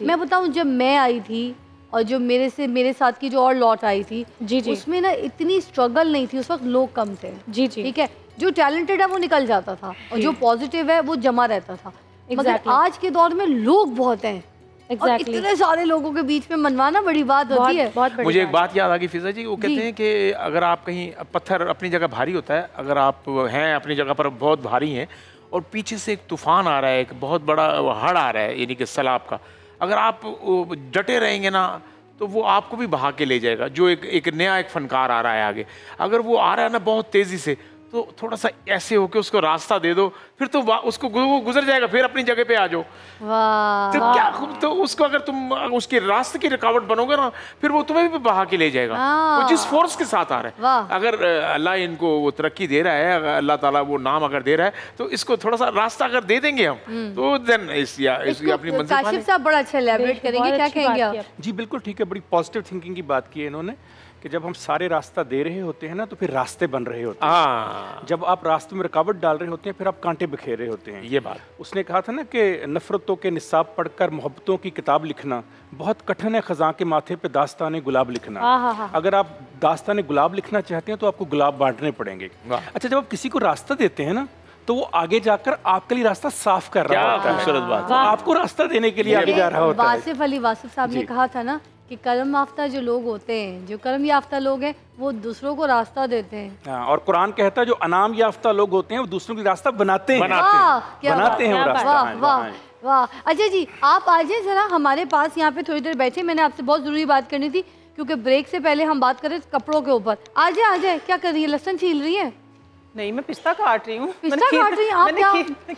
मैं बताऊँ, जब मैं आई थी और जो मेरे साथ की जो और लौट आई थी, जी जी, उसमें ना इतनी स्ट्रगल नहीं थी, उस वक्त लोग कम थे। जी जी, ठीक है, जो टैलेंटेड है वो निकल जाता था और जो पॉजिटिव है वो जमा रहता था। मगर आज के दौर में लोग बहुत हैं। और इतने सारे लोगों के बीच में मनवाना बड़ी बात होती है। मुझे एक बात याद आ गई फिजा जी, वो कहते हैं कि अगर आप कहीं, पत्थर अपनी जगह भारी होता है, अगर आप हैं अपनी जगह पर बहुत भारी हैं और पीछे से एक तूफान आ रहा है, एक बहुत बड़ा हड़ आ रहा है, यानी कि सैलाब का, अगर आप डटे रहेंगे ना तो वो आपको भी बहा के ले जाएगा। जो एक नया एक फनकार आ रहा है आगे, अगर वो आ रहा है ना बहुत तेज़ी से, तो थोड़ा सा ऐसे होके उसको रास्ता दे दो, फिर तो उसको वो गुजर जाएगा, फिर अपनी जगह पे आ जाओ। तो क्या तो उसको, अगर तुम उसके रास्ते की रुकावट बनोगे ना, फिर वो तुम्हें भी बहा के ले जाएगा। वो जिस फोर्स के साथ आ रहा है, अगर अल्लाह इनको वो तरक्की दे रहा है, अगर अल्लाह ताला वो नाम अगर दे रहा है, तो इसको थोड़ा सा रास्ता अगर दे देंगे हम, तो देन इसकी अपनी मंजिल। काशिफ साहब बड़ा अच्छा एलैबोरेट करेंगे, क्या कहेंगे आप? जी बिल्कुल ठीक है, बड़ी पॉजिटिव थिंकिंग की बात की है इन्होंने कि जब हम सारे रास्ता दे रहे होते हैं ना, तो फिर रास्ते बन रहे होते हैं। जब आप रास्ते में रुकावट डाल रहे होते हैं, फिर आप कांटे बिखेर रहे होते हैं। ये बात उसने कहा था ना कि नफरतों के निसाब पढ़कर मोहब्बतों की किताब लिखना बहुत कठिन है, खज़ां के माथे पे दास्ताने गुलाब लिखना। अगर आप दास्ताने गुलाब लिखना चाहते हैं तो आपको गुलाब बांटने पड़ेंगे। अच्छा, जब आप किसी को रास्ता देते हैं ना, तो वो आगे जाकर आपके लिए रास्ता साफ कर रहा होता है। खूबसूरत बात, आपको रास्ता देने के लिए आगे जा रहा होता है। वासिफ अली वासिफ साहब ने कहा था ना कि कलम याफ्ता जो लोग होते हैं, जो कलम याफ्ता लोग हैं, वो दूसरों को रास्ता देते हैं। और कुरान कहता है जो अनाम याफ्ता लोग होते हैं वो दूसरों के रास्ता बनाते हैं, बनाते हैं वो रास्ता। वाह वाह। अच्छा जी, आप आ जाए जरा हमारे पास, यहाँ पे थोड़ी देर बैठे, मैंने आपसे बहुत ज़रूरी बात करनी थी, क्योंकि ब्रेक से पहले हम बात करें कपड़ों के ऊपर। आ जाए, क्या कर रही है? लहसुन छील रही है? नहीं, मैं पिस्ता काट रही हूँ। पिस्ता काट रही हैं आप? क्या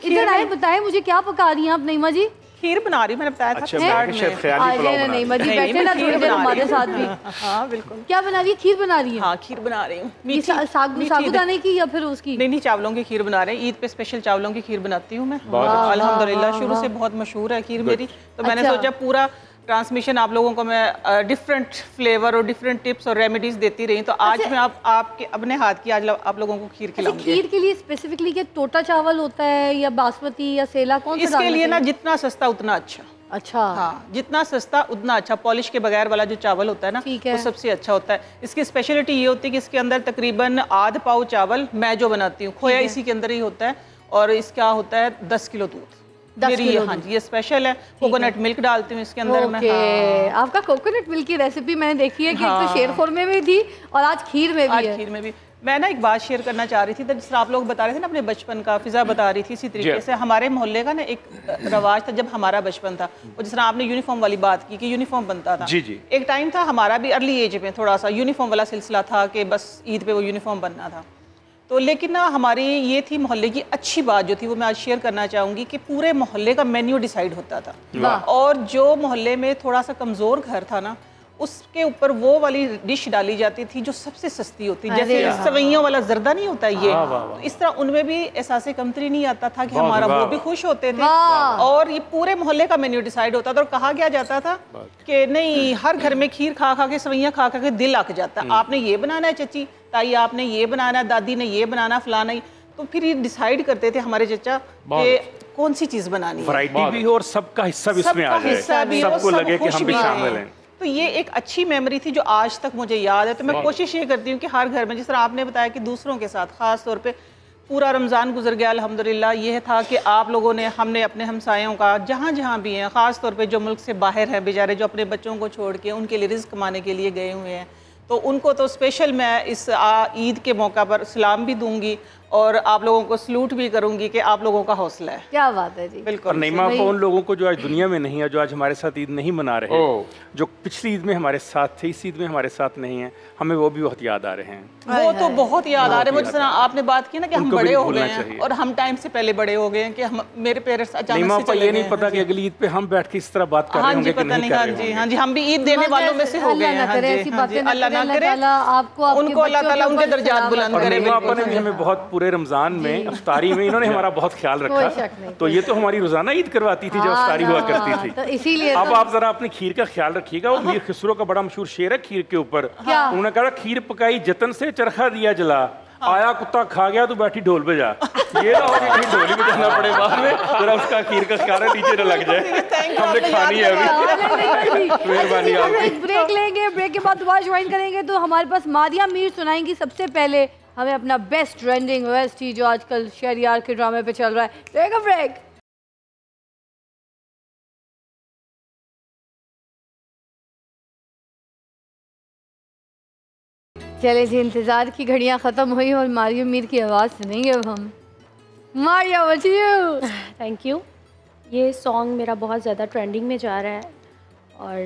इधर आए, बताएं मुझे क्या पका रही हैं आप नईमा जी? खीर बना रही, मैंने बताया था। अच्छा, नईमा जी बैठे ना थोड़ी देर हमारे साथ भी। हाँ बिल्कुल। क्या बना रही है? खीर बना रही है? हाँ, खीर बना रही हूँ। साबूदाने की या फिर उसकी? नहीं, चावलों की खीर बना रहे हैं। ईद पे स्पेशल चावलों की खीर बनाती हूँ मैं, अल्हम्दुलिल्लाह। शुरू से बहुत मशहूर है खीर मेरी, तो मैंने सोचा पूरा ट्रांसमिशन आप लोगों को मैं डिफरेंट फ्लेवर और डिफरेंट टिप्स और रेमेडीज देती रही, तो आज मैं आपके अपने हाथ की आज आप लोगों को खीर खिलाऊंगी। खीर के लिए स्पेसिफिकली क्या टोटा चावल होता है या बासमती या सेला, कौन सा? इसके लिए ना जितना सस्ता उतना अच्छा। अच्छा, हाँ, जितना सस्ता उतना अच्छा। पॉलिश के बगैर वाला जो चावल होता है ना, वो सबसे अच्छा होता है। इसकी स्पेशलिटी ये होती है कि इसके अंदर तकरीबन आध पाव चावल मैं जो बनाती हूँ, खोया इसी के अंदर ही होता है, और इसका होता है 10 किलो दूध। हाँ जी, ये स्पेशल है। कोकोनट मिल्क डालती हूँ इसके अंदर मैं। आपका कोकोनट मिल्क की रेसिपी मैंने देखी है कि तो शेरखुरमे में थी और आज खीर में भी है। खीर में भी मैं ना एक बात शेयर करना चाह रही थी, तो जिस आप लोग बता रहे थे ना अपने बचपन का, फिजा बता रही थी, इसी तरीके से हमारे मोहल्ले का ना एक रवाज था जब हमारा बचपन था। और जिस तरह आपने यूनिफॉर्म वाली बात की कि यूनिफॉर्म बनता था, जी जी, एक टाइम था हमारा भी अर्ली एज में थोड़ा सा यूनिफॉर्म वाला सिलसिला था कि बस ईद पे वो यूनिफॉर्म बनना था। तो लेकिन ना हमारी ये थी मोहल्ले की अच्छी बात जो थी, वो मैं आज शेयर करना चाहूँगी कि पूरे मोहल्ले का मेन्यू डिसाइड होता था। और जो मोहल्ले में थोड़ा सा कमज़ोर घर था ना, उसके ऊपर वो वाली डिश डाली जाती थी जो सबसे सस्ती होती, जैसे सवैयों वाला जर्दा नहीं होता ये, तो इस तरह उनमें भी एहसास कमतरी नहीं आता था कि हमारा वो भी खुश होते थे। और ये पूरे मोहल्ले का मेन्यू डिसाइड होता था और कहा क्या जाता था कि नहीं, हर घर में खीर खा खा के, सवैयाँ खा खा के दिल अक जाता है। आपने ये बनाना है चची, ताई आपने ये बनाना है, दादी ने ये बनाना, फलाना ही। तो फिर ये डिसाइड करते थे हमारे चचा कि कौन सी चीज़ बनानी है। वैरायटी भी हो और सबका हिस्सा भी इसमें आ जाए, सबको लगे कि हम भी शामिल हैं। तो ये एक अच्छी मेमोरी थी जो आज तक मुझे याद है। तो मैं कोशिश ये करती हूँ कि हर घर में, जिस तरह आपने बताया कि दूसरों के साथ, ख़ास तौर पे पूरा रमज़ान गुजर गया अल्हम्दुलिल्लाह, ये था कि आप लोगों ने, हमने अपने हमसायों का, जहाँ जहाँ भी हैं, ख़ास तौर पे जो मुल्क से बाहर हैं बेचारे, जो अपने बच्चों को छोड़ के उनके लिए रिज़्क़ कमाने के लिए गए हुए हैं, तो उनको तो स्पेशल मैं इस ईद के मौका पर सलाम भी दूंगी और आप लोगों को सलूट भी करूंगी कि आप लोगों का हौसला है। क्या बात है जी। बिल्कुल। और नईमा को उन लोगों को जो आज दुनिया में नहीं है, जो आज हमारे साथ ईद नहीं मना रहे, जो पिछली ईद में हमारे साथ थे, इस ईद में हमारे साथ नहीं है, हमें वो भी बहुत याद आ रहे हैं। वो तो बहुत याद आ रहे हैं। वो जिस तरह आपने बात की ना कि हम बड़े हो गए हैं और हम टाइम से पहले बड़े हो गए हैं कि हम मेरे पेरेंट्स अचानक से चले गए। ये नहीं पता कि अगली ईद पे हम बैठ के इस तरह बात कर रहे होंगे कि नहीं कर रहे होंगे। हाँ जी, हम भी ईद देने वालों में से हो गए हैं। अल्लाह ना करे, उनको अल्लाह ताला उनके दर्जात बुलंद करे। आपने भी हमें बहुत पूरे रमजान में अफ्तारी में इन्होंने हमारा बहुत ख्याल रखा, तो ये तो हमारी रोजाना ईद करवाती थी जब अफ्तारी हुआ करती थी। तो इसीलिए अब आप जरा अपनी खीर का ख्याल रखिएगा। वो मीर खसरो का बड़ा मशहूर शेर है खीर के ऊपर, उन्होंने कहा खीर पकाई जतन से चरखा दिया जला, आया कुत्ता खा गया तो बैठी ढोल पे जा। ये ना हो कि कहीं ढोली में जाना पड़े बाद में, जरा उसका खीर का ख्याल है नीचे न लग जाए। हमने खानी है अभी। मेहरबानी आपकी। ब्रेक लेंगे, ब्रेक के बाद दोबारा ज्वाइन करेंगे तो हमारे पास मारिया मीर सुनाएंगी। सबसे पहले हमें अपना बेस्ट ट्रेंडिंग OST जो आजकल शहरयार के ड्रामे पे चल रहा है। Take a break. चले जी, इंतजार की घड़ियां खत्म हुई और मारिया मीर की आवाज़ सुनेंगे अब हम। Maria, what you? Thank you. ये सॉन्ग मेरा बहुत ज़्यादा ट्रेंडिंग में जा रहा है और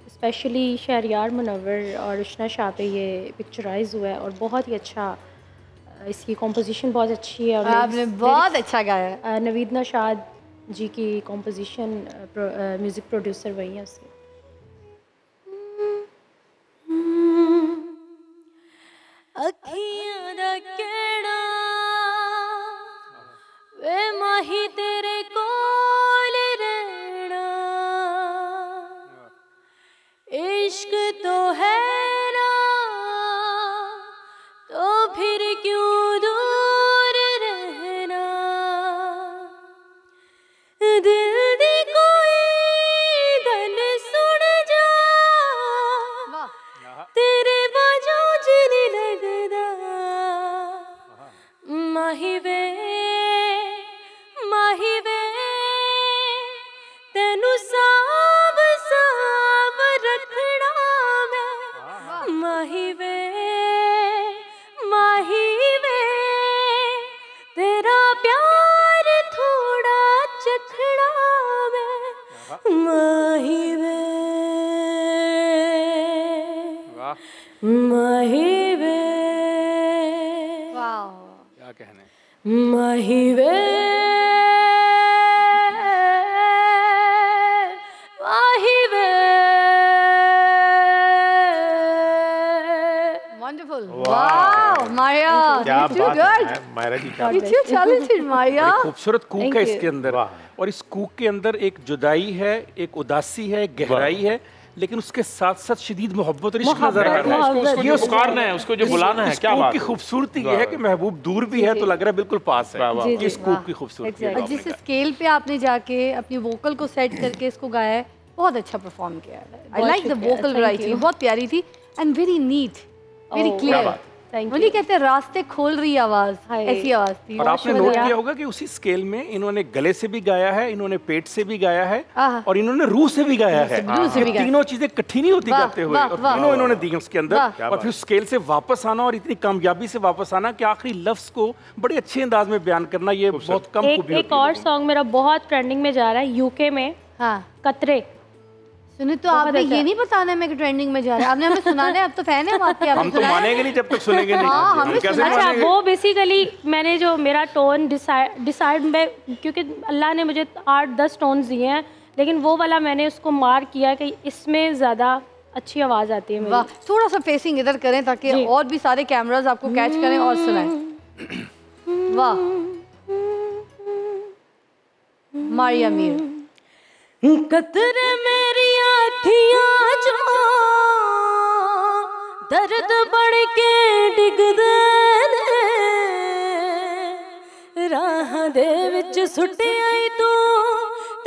स्पेशली शहरयार मुनव्वर और रुशना शाह पे ये पिक्चराइज हुआ है और बहुत ही अच्छा, इसकी कॉम्पोजिशन बहुत अच्छी है और आपने बहुत अच्छा गाया है। नवीद नशाद जी की कॉम्पोजिशन, म्यूज़िक प्रोड्यूसर वही है उसके। अखियां दा केड़ा वे माही तेरे कोल रहना, इश्क तो है ना तो फिर क्यों दूर रहना, दिल दी कोई गल सुन जा तेरे बाजू च नहीं लगदा, माही वे तेनू साब साब रखना मैं, माही वे तेरा प्यार थोड़ा चखना मैं, माही वे क्या कहने, माही वे Wonderful. Wow, Maria, you're too good. Myra ji You're too talented, Maria. खूबसूरत कूक है इसके अंदर, और इस कूक के अंदर एक जुदाई है, एक उदासी है, गहराई है, लेकिन उसके साथ साथ शदीद मोहब्बत और इश्क नजर आ रहा है। उसको पुकारना है, उसको जो बुलाना है। क्या बात की खूबसूरती ये है कि महबूब दूर भी है तो लग रहा है बिल्कुल पास है। इस कूक की खूबसूरती है। जिस स्केल पे आपने जाके अपनी वोकल को सेट करके इसको गाया है, बहुत अच्छा परफॉर्म किया है। I like the vocal variety, बहुत प्यारी थी and very neat, very clear. उन्हीं कहते हैं रास्ते खोल रही आवाज, ऐसी आवाज थी। और आपने नोट किया होगा कि उसी स्केल में इन्होंने गले से भी गाया है, इन्होंने पेट से भी गाया है और इन्होंने रूह से भी गाया है। तीनों चीजें इकट्ठी नहीं होती गाते हुए, और तीनों इन्होंने दी उसके अंदर। और फिर स्केल से वापस आना और इतनी कामयाबी से वापस आना कि आखिरी लफ्ज को बड़े अच्छे अंदाज में बयान करना, ये बहुत कम खूबी होती है। एक और सॉन्ग मेरा बहुत ट्रेंडिंग में जा रहा है यूके में, कतरे। सुने तो आपने ये नहीं बताना है मैं कि ट्रेंडिंग में जा रहा है, आपने हमें सुनाना है। अब तो फैन है बात की, हम तो मानेंगे नहीं जब तक सुनेंगे नहीं। हम कैसे मानेंगे? वो बेसिकली मैंने जो मेरा टोन डिसाइड में, क्योंकि अल्लाह ने मुझे 8-10 टोन्स दिए हैं, लेकिन वो वाला मैंने उसको मार्क किया कि इसमें ज़्यादा अच्छी आवाज़ आती है मेरी। वाह, थोड़ा सा फेसिंग इधर करें ताकि और भी सारे कैमरास आपको कैच करें और सुनाएं। वाह, मारिया मीर। कतरे मेरी आँखियाँ जो दर्द बढ़ के डिगदे ने, राह दे विच सुट आई तू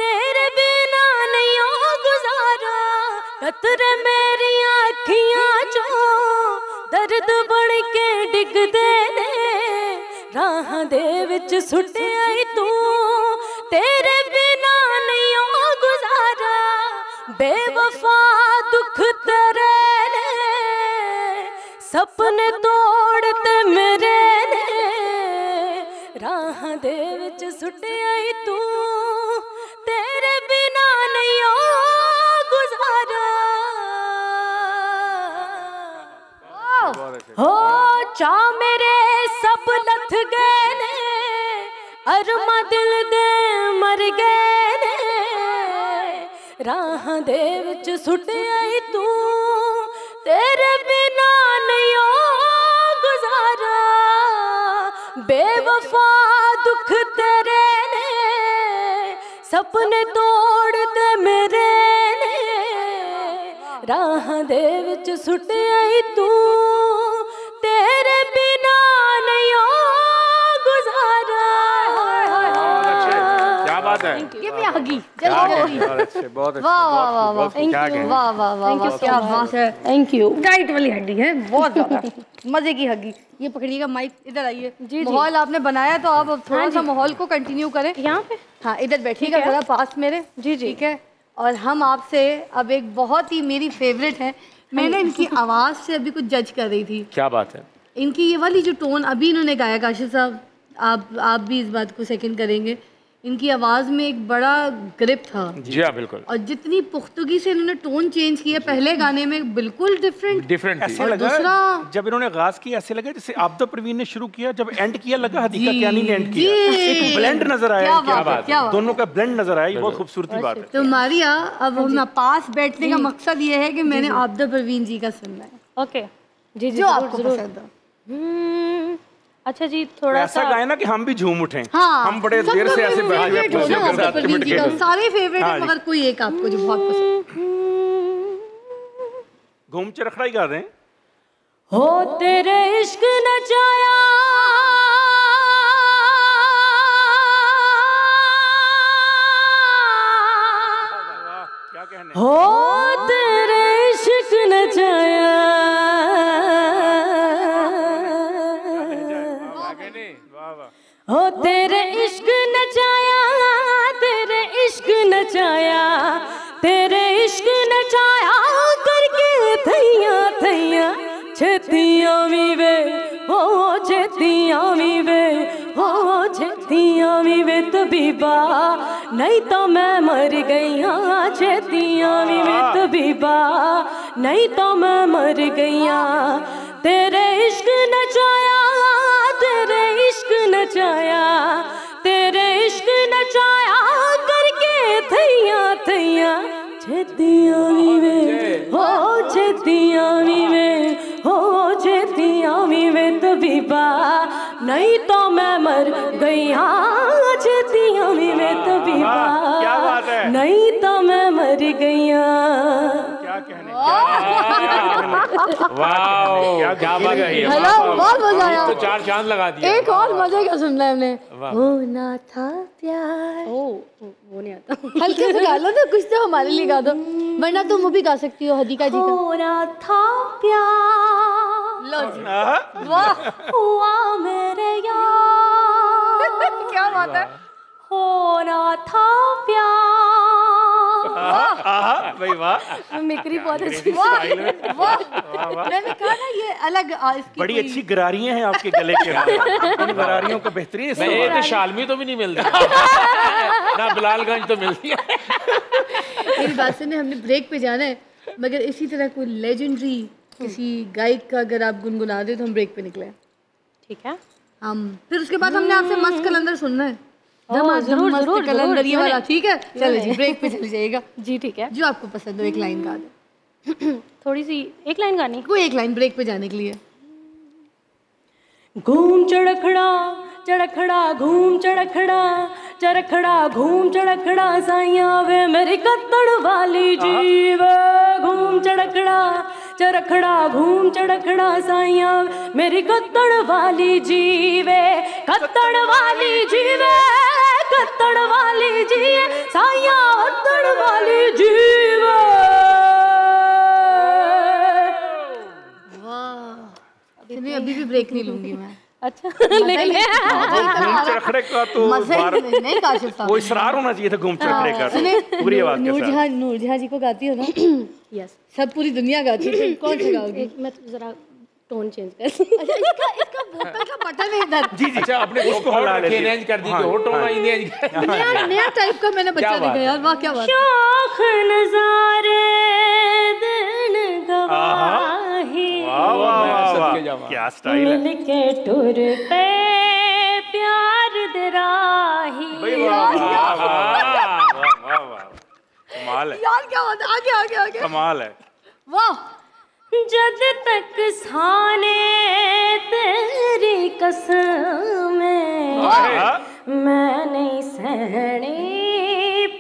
तेरे बिना नहीं हो गुजारा। कतरे मेरी आँखियाँ जो दर्द बढ़ के डिगदे ने, राह दे विच सुट आई तू तेरे बिना नहीं हो गुजारा। बेवफा दुख तेरे ने सपने तोड़ते मेरे ने, राह दे विच सुटिया तू तेरे बिना नहीं गुजारा हो चा मेरे सब लथ गए ने अरमा दिल दे मर गए ने राह दे विच सुटिया तू तेरे बिना नहीं गुजारा बेवफा दुख तेरे ने सपने तोड़ दे मेरे ने राह दे विच सुटिया तू तेरे बिना नहीं गुजारा। क्या बात है, ये भी आ गई जल्दी। बहुत अच्छे, बहुत अच्छे, वाह वाह वाह वाह, क्या कहने। वाह वाह वाह वाह, क्या बात है। Thank you. टाइट वाली हड्डी है, बहुत ज्यादा मजे की हड्डी। ये पकड़िएगा माइक, इधर आइए। माहौल आपने बनाया तो आप थोड़ा सा माहौल को कंटिन्यू करें। यहाँ पे हाँ, इधर बैठिएगा जरा पास मेरे। जी जी, ठीक है। और हम आपसे अब एक बहुत ही मेरी फेवरेट है, मैंने इनकी आवाज़ से अभी कुछ जज कर रही थी। क्या बात है। इनकी ये वाली जो टोन अभी इन्होंने गाया, काशिफ साहब आप भी इस बात को सेकंड करेंगे, इनकी आवाज़ में एक बड़ा ग्रिप था। जी हाँ, बिल्कुल। और जितनी पुख्तगी से इन्होंने टोन चेंज किया, पहले गाने में बिल्कुल डिफरेंट ऐसे लगा, दूसरा जब इन्होंने आगाज किया ऐसे लगा जैसे आबदा परवीन ने शुरू किया, जब एंड किया लगा हदीका कियानी ने एंड किया। एक ब्लेंड नजर आया, क्या बात है, दोनों का ब्लेंड नजर आया, ये बहुत खूबसूरती बात है। तो मारिया, अब हम पास बैठने का मकसद ये है कि मैंने आबदा परवीन जी का सुनना है। ओके जी जी, जो आपको पसंद हो। अच्छा जी, थोड़ा ऐसा गाए ना कि हम भी झूम उठें। हाँ, हम बड़े देर से ऐसे बैठे हुए सारे फेवरेट है, मगर कोई एक आपको जो बहुत पसंद। घूम चरखड़ा ही गा दें। हो तेरे इश्क नचाया क्या कहने, हो तेरे इश्क नचाया हो तेरे इश्क नचाया तेरे इश्क नचाया तेरे इश्क नचाया करके थैया थैया छतियां भी वे हो छतियां भी वे हो छतियां भी वे तबीबा नहीं तो मैं मर गई हाँ छतियां भी वे तबीबा नहीं तो मैं मर गई हाँ तेरे इश्क नचाया तेरे इश्क नचाया तेरे इश्क नचाया करके थैया थैया छतियां भी वे हो छतियां भी वे हो छतियां भी वे तबीबा नहीं तो मैं मर गई हाँ छतियां भी वे तबीबा नहीं तो मैं मर गई क्या कहने, वाह क्या बात है। हेलो, बहुत मजा आया। तो 4 चांद लगा दिया। एक और मजे का सुनना है हमने, होना था प्यार। वो नहीं आता। हल्के से गा लो ना, कुछ तो हमारे लिए गा दो, वरना तुम वो भी गा सकती हो हदीका जी का। होना था प्यार, लो जी, वाह हुआ मेरे यार क्या बात है। होना था प्यार, भाई वाह, मिक्री बहुत अच्छी। मैंने कहा ना ये अलग इसकी बड़ी अच्छी गरारियां हैं आपके गले के इन गरारियों का बेहतरीन नहीं, तो शालमी तो भी नहीं मिलती ना बिलालगंज तो मिलती है। मेरी बात सुने, हमने ब्रेक पे जाना है, मगर इसी तरह कोई लेजेंडरी किसी गायक का अगर आप गुनगुना दे तो हम ब्रेक पे निकले। ठीक है, हम फिर उसके बाद हमने आपसे मस्त कलंदर सुनना है। जरूर जरूर कलंदर ये वाला, ठीक है। चलो जी, ब्रेक पे चले जाइएगा जी। ठीक है, जो आपको पसंद हो एक लाइन गा दे। थोड़ी सी एक लाइन गानी, कोई एक लाइन ब्रेक पे जाने के लिए। घूम चढ़खड़ा चढ़खड़ा घूम चढ़खड़ा चढ़खड़ा घूम चढ़खड़ा साइया वे मेरी कत्तड़ वाली जीव घूम चढ़खड़ा चढ़खड़ा घूम चढ़खड़ा साइया मेरी कत्तड़ वाली जीवे कत्तड़ वाली जीवे कत्तड़ वाली जीवे साइया कत्तड़ वाली जीवे। वाह, अभी भी ब्रेक नहीं लूंगी मैं। अच्छा, घूम चरखड़े का तो नहीं काशिफ साहब, वो इसरार होना चाहिए था घूम चरखड़े का, तो पूरी आवाज के साथ। नूरजहां जी को गाती हो ना? यस, सब पूरी दुनिया गाती है, कौन सा गाओगी? मैं जरा टोन चेंज कर दी। इसका वोकल का बटन है इधर। जी जी, अच्छा अपने उसको हला लेके एनहेंस कर दी, तो टोन एनहेंस नया टाइप का मैंने बच्चा देखा यार, वाह क्या बात। शाख नजारे दिन गवाही, क्या स्टाइल है। मिल के टुर पे प्यार दराही। कमाल है यार, क्या बात है, आगे आगे आगे, कमाल है, वाह। जद तक साने तेरी कसम मैं नहीं सहनी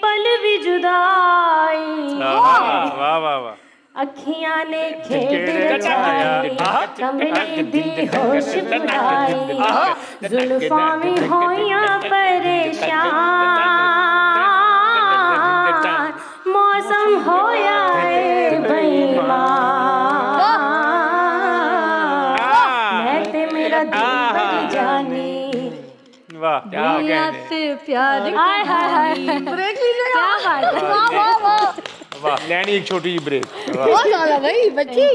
पल भी जुदाई। वाह वाह वाह। अखियां ने खेड रचाई, कमली दी होश बुलाई, जुल्फां में होइयां परेशान, मौसम होया है बेईमान, मैं ते मेरा दिल बड़ी जानी। वाह दुनिया से प्यार। हाय हाय हाय, ब्रेक लीजिएगा। क्या बात है, वाह वाह वाह वाह। लैनी एक छोटी सी ब्रेक, बहुत ज्यादा भाई बच्ची।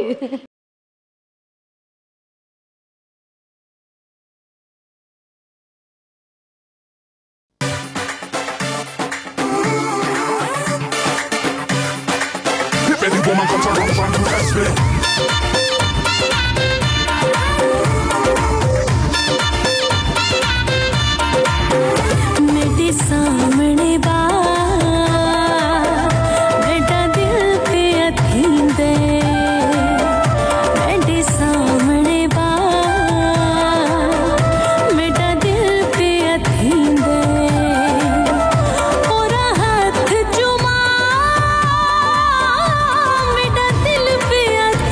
मेरे सामने बा बेटा दिल पे अथींदे, मेरे सामने बा बेटा दिल पे अथींदे, और हाथ चुमा बेटा दिल पे अथींदे।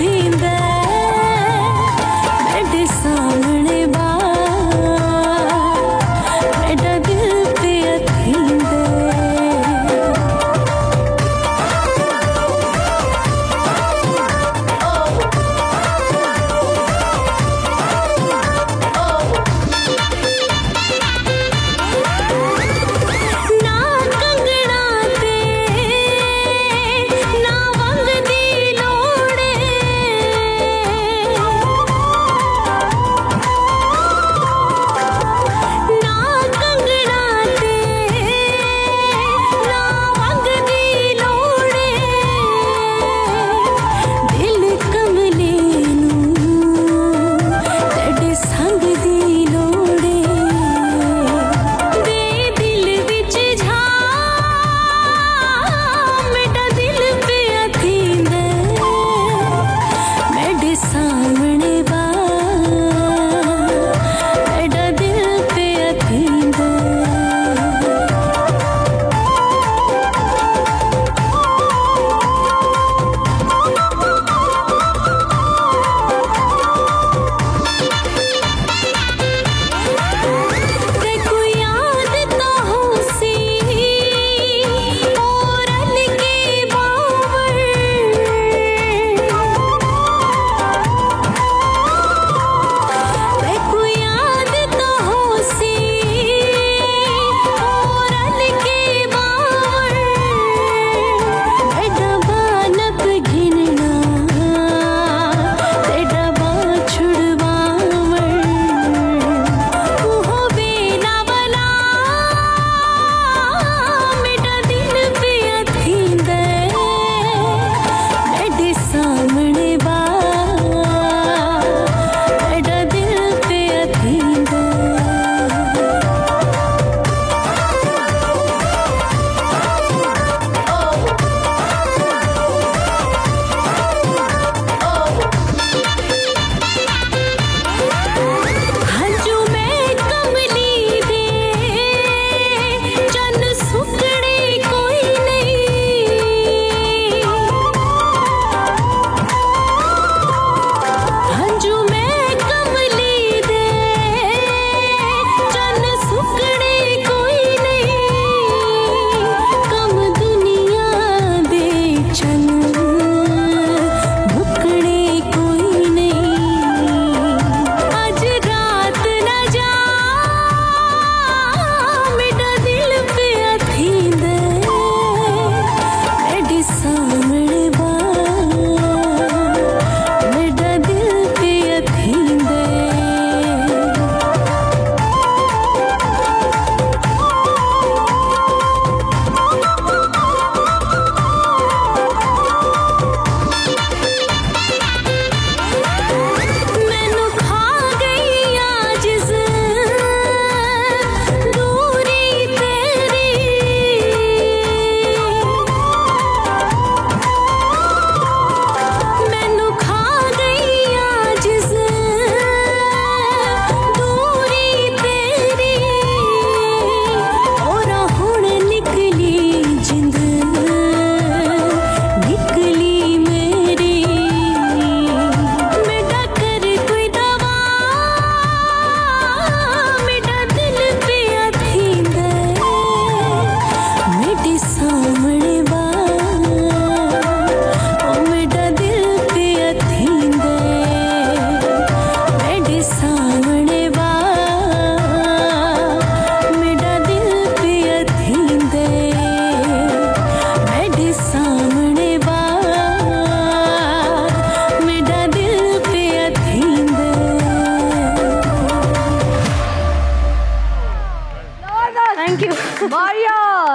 Thank you Maria,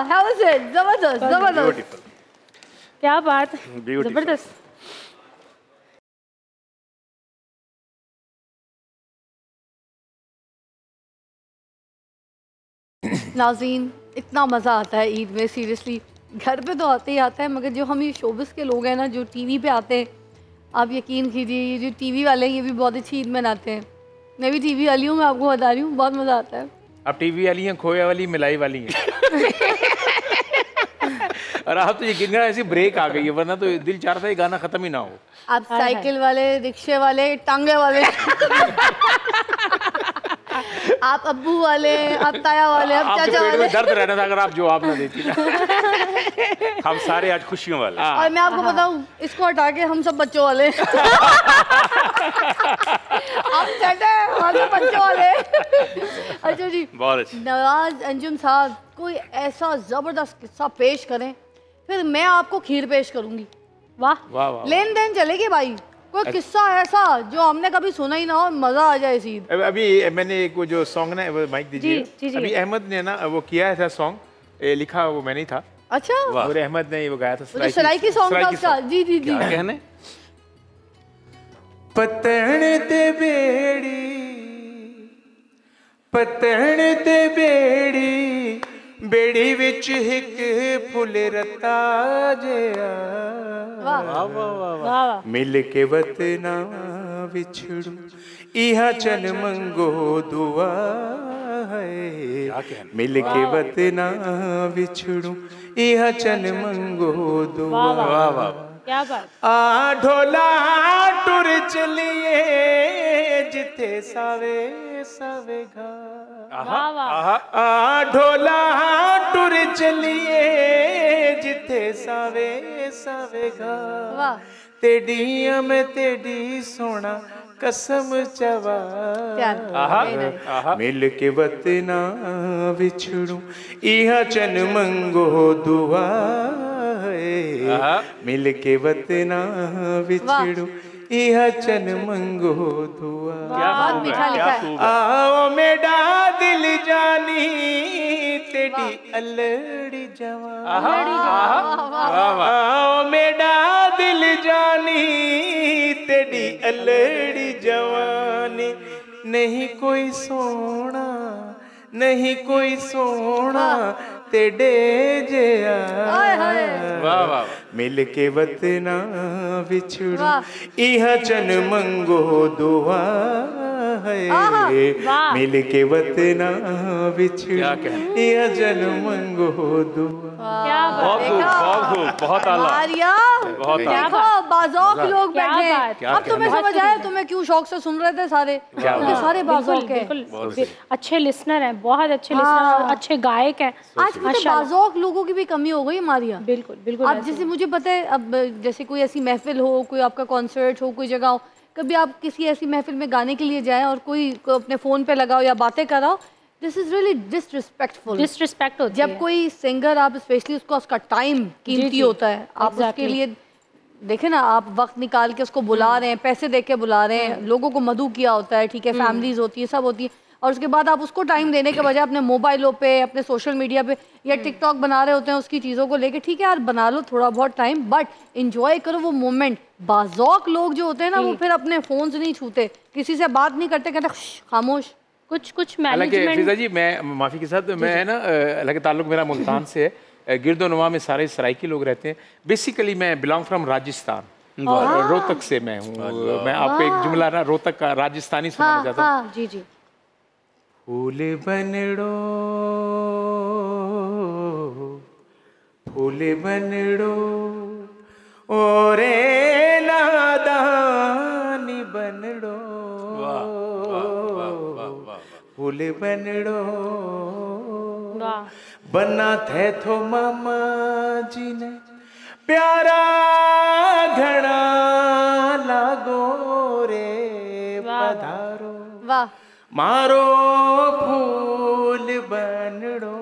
how was it? जबरदस्त जबरदस्त, क्या बात, जबरदस्त। नाज़रीन, इतना मज़ा आता है ईद में, सीरियसली घर पे तो आते ही आता है, मगर जो हम ये शोबिस के लोग हैं ना, जो टीवी पे आते हैं, आप यकीन कीजिए ये जो टीवी वाले हैं ये भी बहुत अच्छी ईद मनाते हैं। मैं भी टीवी वाली हूँ, मैं आपको बता रही हूँ, बहुत मज़ा आता है। आप टीवी वाली हैं, खोया वाली, मिलाई वाली हैं। और आप तो यकीन करें ऐसी ब्रेक आ गई है, वरना तो दिल चाहता है ये गाना खत्म ही ना हो। आप साइकिल वाले, रिक्शे वाले, टांगे वाले, आप अब्बू वाले, आप ताया वाले, आप चाचा वाले। में दर्द रहना था अगर आप जवाब ना देती। हम सारे आज खुशियों वाले। और मैं आपको बताऊं, इसको हटा के हम सब बच्चों वाले। आप चटे हम सब बच्चों वाले। अच्छा जी, बहुत अच्छी। नवाज अंजुम साहब कोई ऐसा जबरदस्त किस्सा पेश करें, फिर मैं आपको खीर पेश करूंगी। वाह वाह वाह, लेन देन चलेगी भाई, कोई किस्सा ऐसा जो हमने कभी सुना ही ना हो, मजा आ जाए इसी। अभी मैंने एक वो जो सॉन्ग ना, वो माइक दीजिए। अभी अहमद ने ना वो किया है सॉन्ग, लिखा वो मैंने ही था। अच्छा, और अहमद ने वो गाया था, सराइकी सॉन्ग था उसका। जी जी जी, क्या कहने? पतन ते बेड़ी, पतन ते बेड़ी, बेड़ी विच हिक फुल रता जिया, मिल के वतना विछड़ू, इहा चन मंगो दुआ है, मिल के वतना विछड़ू, इहा चन मंगो दुआ। क्या बात। आ ढोला टुर चलिए जिथे सावे सावे घा, आ ढोला टुर चलिए जिथे सावे सावे घा, तेडिया में तेडी सोना कसम चवा, मिल के वतना विछड़ू, इहा चन मंगो दुआ, मिल के वतना विछड़ू, इहा चन मंगो दुआ। बहुत मीठा लिखा है। आओ मेरा दिल जानी तेरी अल्लड़ी जवान, आओ मेरा दिल जानी तेरी अल्लड़ी जवानी, नहीं कोई सोना, नहीं कोई सोना तेरे जिया, मिल के वतना विछड़ू, इहा चन मंगो दुआ है, मिल के वतना विछड़ू, इहा चन मंगो दुआ। बहुत आला, देखो बाज़ौक लोग बैठे हैं। अब तुम्हें समझ आया तुम्हें क्यों शौक से सुन रहे थे सारे, सारे बाज़ौक हैं, अच्छे लिसनर हैं, बहुत अच्छे लिसनर, अच्छे गायक हैं। आज बाज़ौक लोगों की भी कमी हो गई मारिया। बिल्कुल बिल्कुल। अब जैसे मुझे पता है, अब जैसे कोई ऐसी महफिल हो, कोई आपका कॉन्सर्ट हो, कोई जगह हो, कभी आप किसी ऐसी महफिल में गाने के लिए जाएं और कोई अपने फ़ोन पे लगाओ या बातें कराओ, this is really disrespectful. Disrespect होती है। जब कोई सिंगर, आप स्पेशली उसका टाइम कीमती होता है, आप उसके लिए देखें ना, आप वक्त निकाल के उसको बुला रहे हैं, पैसे दे के बुला रहे हैं, लोगों को मदऊ किया होता है, ठीक है, फैमिलीज होती है, सब होती है, और उसके बाद आप उसको टाइम देने के बजाय अपने मोबाइलों पे, अपने सोशल मीडिया पे या टिकटॉक बना रहे होते हैं उसकी चीज़ों को लेके। ठीक है यार, बना लो थोड़ा बहुत टाइम, बट इंजॉय करो वो मोमेंट। बाज़ौक लोग जो होते हैं ना, वो फिर अपने फ़ोन से नहीं छूते, किसी से बात नहीं करते, कहते खामोश। कुछ मैनेजमेंट। फिजा जी, मैं माफ़ी के साथ, मैं है ना, हालांकि ताल्लुक मेरा मुल्तान से है, गिरदोनवा में सारे सराइकी लोग रहते हैं। बेसिकली मैं बिलोंग फ्रॉम राजस्थान, रोहतक से मैं हूँ। मैं आपको एक जुमला ना रोहतक का राजस्थानी सुनाना चाहता हूँ। जी जी। फूल बनड़ो, फूल बनड़ो, ओरे नादानी बनड़ो, फूल बनड़ो, बना थे थो मामा जी ने प्यारा घना लागो रे, पधारो वाह, मारो फूल बनड़ो,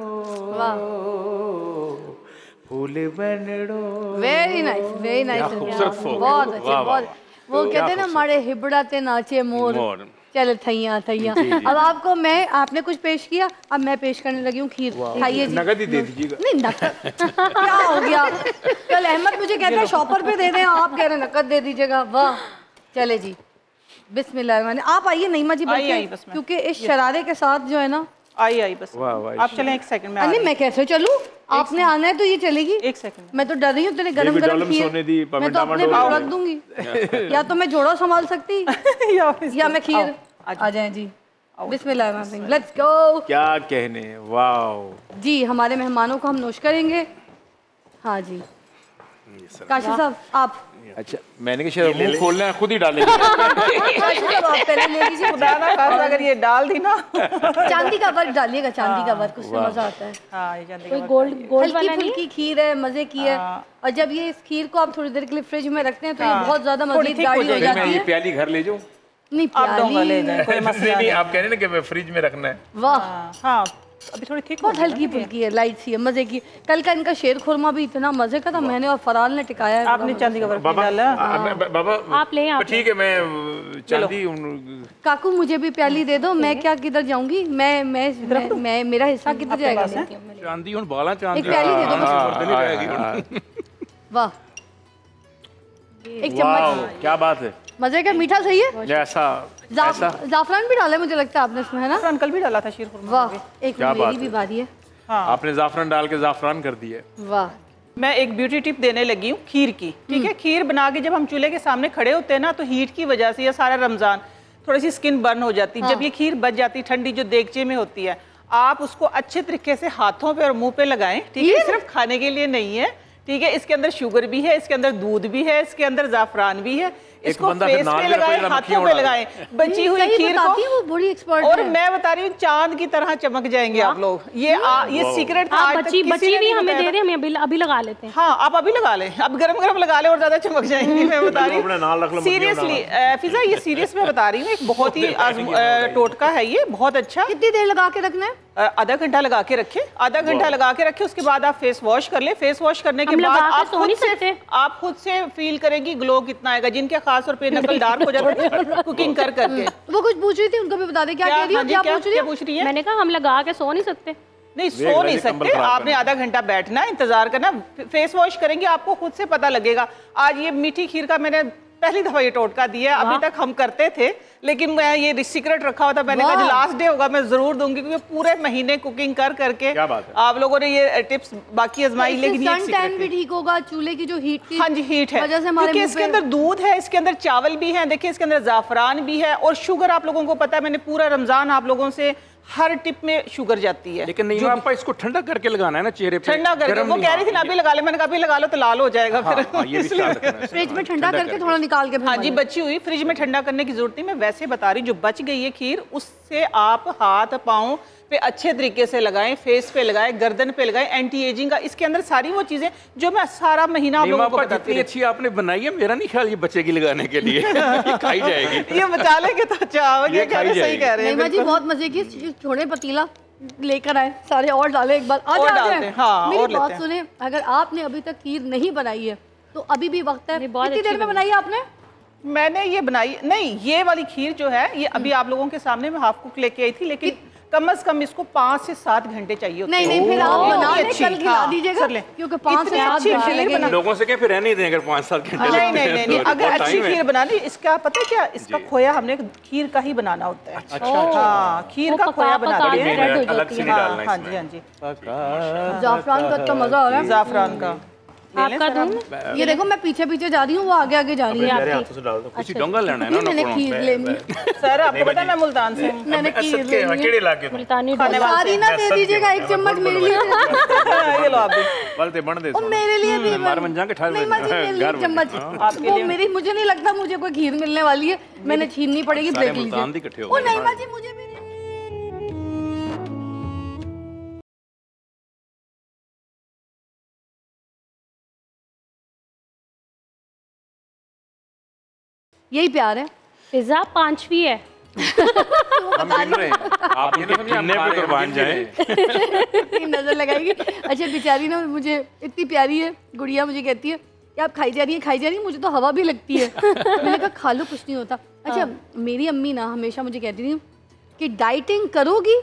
फूल बनड़ो। वेरी नाइस, वेरी नाइस, बहुत अच्छे, बहुत। वो कहते हैं ना, मारे हिबड़ा ते नाचे मोर, चलो थैया थैया। अब आपको आपने कुछ पेश किया, अब मैं पेश करने लगी हूँ खीर। खाइए जी। नगद ही दे दीजिएगा। नहीं नकद क्या हो गया, कल अहमद मुझे कहता है शॉपर पे दे दें, आप कह रहे हैं नकद दे दीजिएगा। वाह चले जी बिस्मिल्लाह। आप आइए नईमा जी, क्योंकि इस शरारे के साथ जो है ना। आई बस आप चलें, एक सेकंड में। नहीं मैं कैसे चलूँ, आपने आना है तो ये चलेगी। एक सेकंड, मैं तो डर रही हूँ तेरे गरम गरम खीर, मैं तो अपने पे रख दूंगी। या तो मैं जोड़ा संभाल सकती या मैं खीर। आ जाए जी बिस्मिल्लाह, लेट्स गो। क्या कहने, वाह जी। हमारे मेहमानों को हम नोश करेंगे। हाँ जी काशी साहब आप। अच्छा मैंने कहा मुंह खोलना है, खुद ही डालेंगे। काशी साहब आप पहले ले लीजिए। खुदा ना खासा अगर ये डाल दी ना। चांदी का वर्क डालिएगा, चांदी का वर्क, उससे मजा आता है। हाँ ये चांदी कोई गोल्ड हल्की फुल्की खीर है, मजे की है। और जब ये इस खीर को आप थोड़ी देर के लिए फ्रिज में रखते हैं तो ये बहुत ज्यादा मजीद गाढ़ी हो जाती है। ये प्याली घर ले जाऊँ? नहीं प्याली नहीं, आप कह रहे हैं ना कि मैं फ्रिज में रखना है। वाह हाँ अभी थोड़ी ठीक, बहुत हल्की फुल्की है, लाइट सी है, मजे की। कल का इनका शेर खुरमा भी इतना मजे का था, मैंने और फराल ने टिकाया है। आपने चांदी का वर्क डाला। बाबा आप ले, आप ठीक है, मैं चांदी। काकू मुझे भी प्याली दे दो, मैं क्या किधर जाऊंगी, मैं मेरा हिस्सा किधर जाएगा? चांदी हूं बाला चांदी। एक प्याली दे दो। वाह एक चम्मच। क्या बात है, मजे का। मीठा सही है। जैसा जाफरान भी डाला है मुझे लगता है आपने इसमें, है ना? अंकल भी डाला था शीर खुरमा। वाह एक मेरी भी बारी है। आपने जाफरान डाल के जाफरान कर दिया। वाह मैं एक ब्यूटी टिप देने लगी हूँ खीर की, ठीक है। खीर बना के जब हम चूल्हे के सामने खड़े होते हैं ना, तो हीट की वजह से या सारा रमजान थोड़ी सी स्किन बर्न हो जाती है। जब ये खीर बच जाती ठंडी जो देगचे में होती है, आप उसको अच्छे तरीके से हाथों पे और मुंह पे लगाएं, ठीक है। सिर्फ खाने के लिए नहीं है, ठीक है। इसके अंदर शुगर भी है, इसके अंदर दूध भी है, इसके अंदर जाफरान भी है। इसको फेस पे लगाएं, हाथों पे लगाएं, बची हुई खीर को। वो बड़ी एक्सपर्ट और मैं बता रही हूँ चांद की तरह चमक जाएंगे आप लोग। ये सीक्रेट था, बची भी हमें दे दे, हम अभी लगा लेते हैं। हाँ आप अभी लगा लें, अब गरम गरम लगा लें और ज्यादा चमक जाएंगी। मैं बता रही हूँ सीरियसली फिजा, ये सीरियस में बता रही हूँ, एक बहुत ही टोटका है ये, बहुत अच्छा। कितनी देर लगा के रखना है? आधा घंटा लगा के रखे, आधा घंटा लगा के रखे। उसके बाद आप फेस वॉश कर ले। फेस वॉश करने के बाद आप खुद से फील करेंगी ग्लो कितना आएगा। जिनके खास तौर पे नकल डार्क हो जाते हैं कुकिंग कर करके। वो कुछ पूछ रही थी, उनको भी बता दे क्या कह रही है, क्या पूछ रही है? मैंने कहा हम लगा के सो नहीं सकते। नहीं सो नहीं सकते, आपने आधा घंटा बैठना, इंतजार करना, फेस वॉश करेंगे, आपको खुद से पता लगेगा। आज ये मीठी खीर का मैंने पहली दफा ये टोटका दिया, अभी तक हम करते थे लेकिन मैं ये सीक्रेट रखा हुआ था। मैंने कहा लास्ट डे होगा मैं जरूर दूंगी, क्योंकि पूरे महीने कुकिंग कर करके आप लोगों ने ये टिप्स बाकी आजमाई। लेकिन ये सन भी ठीक होगा, चूल्हे की जो हीट थी। हाँ जी हीट है, क्योंकि इसके अंदर दूध है, इसके अंदर चावल भी है, देखिए इसके अंदर जाफरान भी है और शुगर। आप लोगों को पता है, मैंने पूरा रमजान आप लोगों से हर टिप में शुगर जाती है। लेकिन नहीं आपको इसको ठंडा करके लगाना है ना चेहरे पे। ठंडा करके, वो कह रही थी ना अभी लगा ले, मैंने कहा अभी लगा लो तो लाल हो जाएगा फिर। फ्रिज में ठंडा करके थोड़ा निकाल के। हाँ जी बची हुई फ्रिज में ठंडा करने की जरूरत नहीं, मैं वैसे बता रही जो बच गई है खीर, उससे आप हाथ पाँव पे अच्छे तरीके से लगाएं, फेस पे लगाएं, गर्दन पे लगाएं, एंटी एजिंग का। इसके अंदर सारी वो चीजें जो मैं सारा महीना आप लोगों को बताती हूँ। अच्छी आपने बनाई है, मेरा नहीं ख्याल ये बचेगी लगाने के लिए। ये खाई जाएगी। ये बचा लेंगे तो अच्छा, ये सही कह रहे हैं। जी बहुत मजे की। छोड़े पतीला लेकर आए, सारे और डाले एक बार। मेरी बात सुने, अगर आपने अभी तक खीर नहीं बनाई है तो अभी भी वक्त है। कितनी देर में बनाई है आपने? मैंने ये बनाई नहीं, ये वाली खीर जो है ये अभी आप लोगों के सामने मैं हाफ कुक लेके आई थी, लेकिन कम से कम इसको 5 से 7 घंटे चाहिए। नहीं फिर आप बना लें, कल खिला दीजिएगा, क्योंकि 5 से 7 घंटे लोगों से क्या फिर रहने दें अगर 5-7 घंटे। नहीं अगर अच्छी खीर बनानी, इसका पता है क्या, इसका खोया हमने खीर का ही बनाना होता है। हाँ खीर का खोया बनाते हैं अलग से नहीं डालना। हाँ जी जाफरान का अच्छा मजा आ रहा है। जाफरान का आपका दूं? ये देखो मैं पीछे पीछे जा रही हूँ, वो आगे आगे जा रही है। हाथों से डाल दो, कुछ डोंगा लेना है ना। मैंने खीर लेनी। सर आपको पता है मैं मुल्तान से हूँ, मैंने खीर लेनी। केड़े इलाके में? मुल्तानी सारी ना दे दीजिएगा, एक चम्मच मेरे लिए। ये लो आप भी बलते बन दे। और मेरे लिए भी मार बन जाके ठाल नहीं माजी मेरे लिए चम्मच। वो मेरी, मुझे नहीं लगता मुझे कोई खीर मिलने वाली है, मैंने छीननी पड़ेगी। देख लीजिए। ओ नहीं माजी मुझे भी यही प्यार है। पिज्जा 5वीं है। हम गिन रहे हैं, आप ये गिनने पे कुर्बान जाए। नजर लगाएगी। अच्छा बेचारी ना मुझे इतनी प्यारी है गुड़िया, मुझे कहती है कि आप खाई जा रही है, मुझे तो हवा भी लगती है। मैंने कहा खा लो कुछ नहीं होता। अच्छा, मेरी अम्मी ना हमेशा मुझे कहती थी कि डाइटिंग करोगी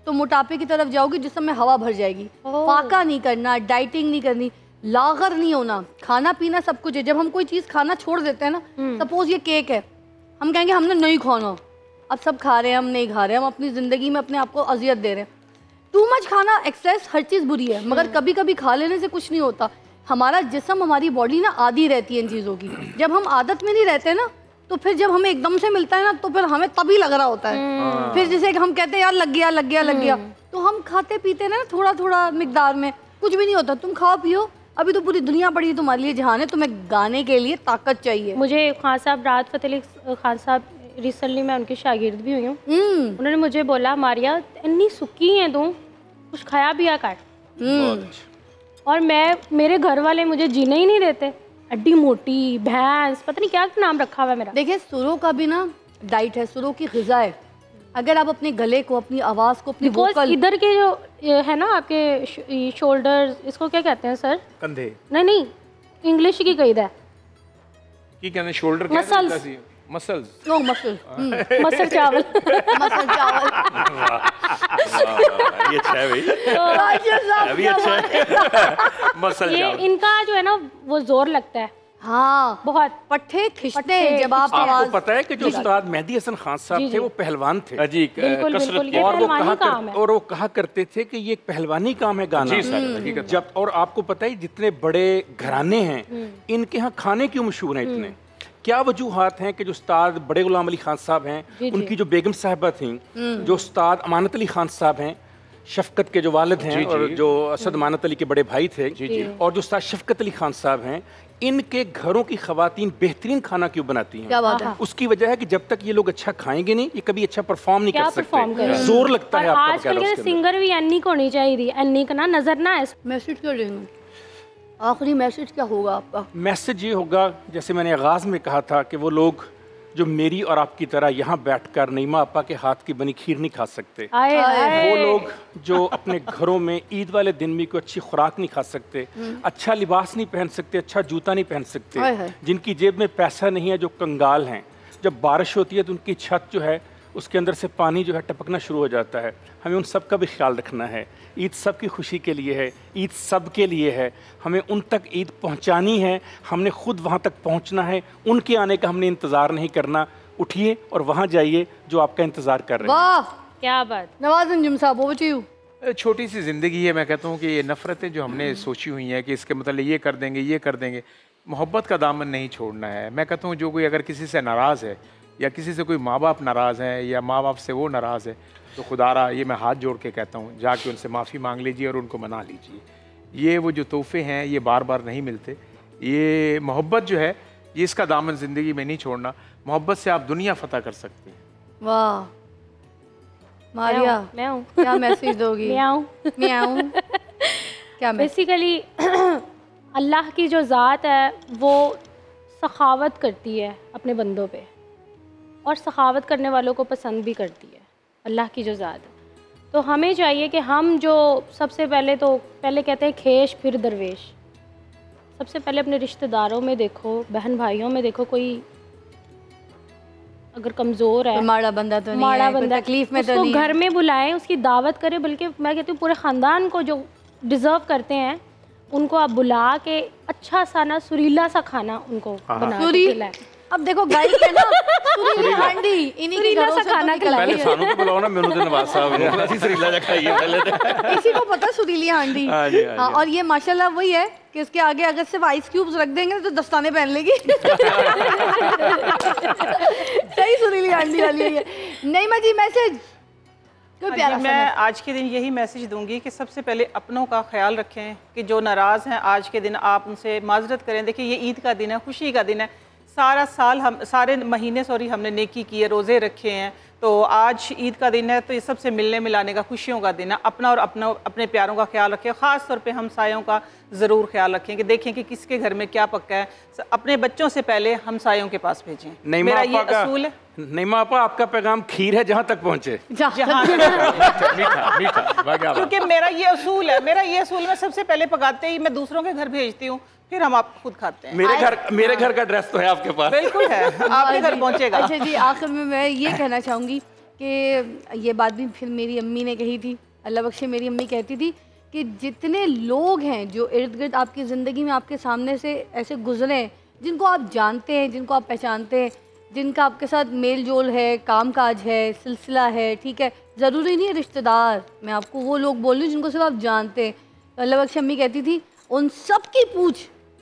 तो मोटापे की तरफ जाओगी, जिसमें हवा भर जाएगी। फाका नहीं करना, डाइटिंग नहीं करनी, लागर नहीं होना, खाना पीना सब कुछ है। जब हम कोई चीज़ खाना छोड़ देते हैं ना, सपोज ये केक है, हम कहेंगे हमने नहीं खाना, अब सब खा रहे हैं, हम नहीं खा रहे, हम अपनी ज़िंदगी में अपने आप को अजियत दे रहे हैं। टू मच खाना, एक्सेस, हर चीज़ बुरी है, मगर कभी कभी खा लेने से कुछ नहीं होता। हमारा जिस्म, हमारी बॉडी ना आदी रहती है इन चीज़ों की। जब हम आदत में नहीं रहते ना, तो फिर जब हमें एकदम से मिलता है ना, तो फिर हमें तभी लग रहा होता है। फिर जैसे हम कहते हैं यार लग गया लग गया लग गया, तो हम खाते पीते ना थोड़ा थोड़ा मिकदार में, कुछ भी नहीं होता। तुम खाओ पियो, अभी तो पूरी दुनिया पड़ी है तुम्हारे लिए जहान है, तुम्हें गाने के लिए ताकत चाहिए। मुझे खान साहब, राहत फ़तेह अली खान साहब, रिसेंटली मैं उनकी शागिर्द भी हुई हूँ, उन्होंने मुझे बोला मारिया इतनी सुक्की हैं तुम, कुछ खाया पिया कर। और मेरे घर वाले मुझे जीने ही नहीं देते, अड्डी मोटी भैंस, पता नहीं क्या नाम रखा हुआ है मेरा। देखिए, सुरों का भी ना डाइट है, सुरों की ग़िज़ा है। अगर आप अपने गले को, अपनी आवाज़ को, अपनी वोकल, इधर के जो है ना आपके शोल्डर, इसको क्या कहते हैं सर? कंधे? नहीं, इंग्लिश की कही है की कहते हैं shoulder, muscles, muscles, no muscle, muscle चावल, मसल चावल। ये अच्छा है भाई, अभी अच्छा है। मसल ये इनका जो है ना वो जोर लगता है। हाँ, बहुत पट्टे खिंचते हैं जब आप आपको पता है कि जो उस्ताद मेहदी हसन खान साहब थे वो पहलवान थे जी, कसरत, और वो कहा करते थे कि ये एक पहलवानी काम है गाना। जब, और आपको पता है जितने बड़े घराने हैं इनके यहाँ खाने क्यों मशहूर हैं इतने, क्या वजूहात हैं कि जो उस्ताद बड़े गुलाम अली खान साहब हैं, उनकी जो बेगम साहिबा थी, जो उस्ताद अमानत अली खान साहब हैं, शफकत के जो वालिद हैं, और जो असद अमानत अली के बड़े भाई थे, और जो उस्ताद शफकत अली खान साहब हैं, इनके घरों की खवातीन बेहतरीन खाना क्यों बनाती हैं? क्या बात है? उसकी वजह है कि जब तक ये लोग अच्छा खाएंगे नहीं, ये कभी अच्छा परफॉर्म नहीं कर सकते, जोर लगता है आपका। आजकल के सिंगर भी एनी को होनी चाहिए, एनी का ना नजर ना है। मैसेज क्यों देंगे? आखिरी मैसेज क्या होगा आपका? मैसेज ये होगा, जैसे मैंने आगाज़ में कहा था, कि वो लोग जो मेरी और आपकी तरह यहाँ बैठकर नईमा आपा के हाथ की बनी खीर नहीं खा सकते, वो लोग जो अपने घरों में ईद वाले दिन भी कोई अच्छी खुराक नहीं खा सकते, अच्छा लिबास नहीं पहन सकते, अच्छा जूता नहीं पहन सकते, जिनकी जेब में पैसा नहीं है, जो कंगाल हैं, जब बारिश होती है तो उनकी छत जो है उसके अंदर से पानी जो है टपकना शुरू हो जाता है, हमें उन सब का भी ख्याल रखना है। ईद सब की खुशी के लिए है, ईद सब के लिए है, हमें उन तक ईद पहुंचानी है, हमने खुद वहां तक पहुंचना है, उनके आने का हमने इंतज़ार नहीं करना। उठिए और वहां जाइए जो आपका इंतज़ार कर रहे हैं। वाह क्या बात। नवाज अंजुम साहब, वो बताइए। छोटी सी ज़िंदगी है, मैं कहता हूँ कि ये नफ़रतें जो हमने सोची हुई हैं कि इसके मतलब ये कर देंगे, ये कर देंगे, मोहब्बत का दामन नहीं छोड़ना है। मैं कहता हूँ जो कोई अगर किसी से नाराज़ है, या किसी से कोई माँ बाप नाराज़ हैं, या माँ बाप से वो नाराज़ है, तो खुदारा ये मैं हाथ जोड़ के कहता हूँ, जाके उनसे माफ़ी मांग लीजिए और उनको मना लीजिए। ये वो जो तोहफे हैं ये बार बार नहीं मिलते। ये मोहब्बत जो है, ये इसका दामन ज़िंदगी में नहीं छोड़ना। मोहब्बत से आप दुनिया फतह कर सकते हैं। वाह मारिया, मैं हूँ, क्या मैसेज दोगी? मैं क्या बेसिकली अल्लाह की जो ज़ात है वो सखावत करती है अपने बंदों पे, और सखावत करने वालों को पसंद भी करती है अल्लाह की जो ज़ात है। तो हमें चाहिए कि हम जो सबसे पहले कहते हैं खेश फिर दरवेश, सबसे पहले अपने रिश्तेदारों में देखो, बहन भाइयों में देखो, कोई अगर कमज़ोर है, माड़ा बंदा तो नहीं माड़ा है, बंदा, तकलीफ में उसको तो नहीं, घर में बुलाएं, उसकी दावत करें, बल्कि मैं कहती हूँ पूरे ख़ानदान को जो डिज़र्व करते हैं उनको आप बुला के अच्छा सा ना सुरीला सा खाना उनको बना के खिलाएं। अब देखो गाइस है ना, सुरीली हांडी इन्हीं की घरों से खाना खिलाएं। पहले सानू को बुलाओ ना, मेनू तो नवाज साहब ने असली सुरीला जा खाइए पहले तो। इसी को पता सुरीली हांडी। हाँ, और ये माशाल्लाह वही है कि इसके आगे अगर सिर्फ आइस क्यूब्स रख देंगे तो दस्ताने पहन लेगी। सही सुरीली हांडी वाली है। नईमा जी मैसेज मैं आज के दिन यही मैसेज दूंगी कि सबसे पहले अपनों का ख्याल रखें, कि जो नाराज़ हैं आज के दिन आप उनसे माजरत करें। देखिए ये ईद का दिन है, खुशी का दिन है, सारा साल हम सारे महीने हमने नेकी की है, रोज़े रखे हैं, तो आज ईद का दिन है, तो ये सबसे मिलने मिलाने का, खुशियों का दिन है। अपना और अपने प्यारों का ख्याल रखें, ख़ास तौर पे हमसायों का ज़रूर ख्याल रखें, कि देखें कि किसके घर में क्या पक्का है। अपने बच्चों से पहले हमसायों के पास भेजें, मेरा ये असूल है। नईमा आपा, आपका पैगाम खीर है जहाँ तक पहुँचे। मीठा मीठा। क्योंकि मेरा ये असूल है, मैं सबसे पहले पकाते ही मैं दूसरों के घर भेजती हूँ, फिर हम आप खुद खाते हैं। मेरे घर का एड्रेस तो है आपके पास। बिल्कुल है, आपके घर पहुँचेगा। अच्छा जी, आखिर में मैं ये कहना चाहूँगी कि ये बात भी फिर मेरी अम्मी ने कही थी, अल्लाह बख्शे, मेरी अम्मी कहती थी कि जितने लोग हैं जो इर्द गिर्द आपकी ज़िंदगी में आपके सामने से ऐसे गुजरे हैं, जिनको आप जानते हैं, जिनको आप पहचानते हैं, जिनका आपके साथ मेल जोल है, काम काज है, सिलसिला है, ठीक है, ज़रूरी नहीं है रिश्तेदार, मैं आपको वो लोग बोल रही हूँ जिनको सिर्फ आप जानते हैं। तो अल्लाह बख्श अम्मी कहती थी उन सब की पूछ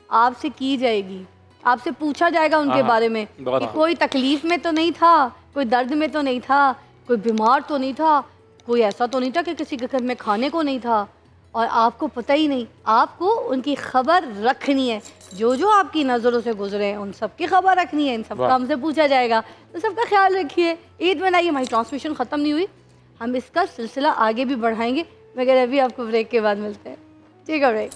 आपसे की जाएगी, आपसे पूछा जाएगा उनके बारे में कि कोई तकलीफ़ में तो नहीं था, कोई दर्द में तो नहीं था, कोई बीमार तो नहीं था, कोई ऐसा तो नहीं था कि किसी के घर में खाने को नहीं था, और आपको पता ही नहीं, आपको उनकी खबर रखनी है। जो जो आपकी नज़रों से गुजरे हैं उन सब की खबर रखनी है, इन सब का हमसे पूछा जाएगा, तो सबका ख्याल रखिए। ईद मनाइए। हमारी ट्रांसमिशन ख़त्म नहीं हुई, हम इसका सिलसिला आगे भी बढ़ाएंगे, मगर अभी आपको ब्रेक के बाद मिलते हैं। ठीक है, ब्रेक।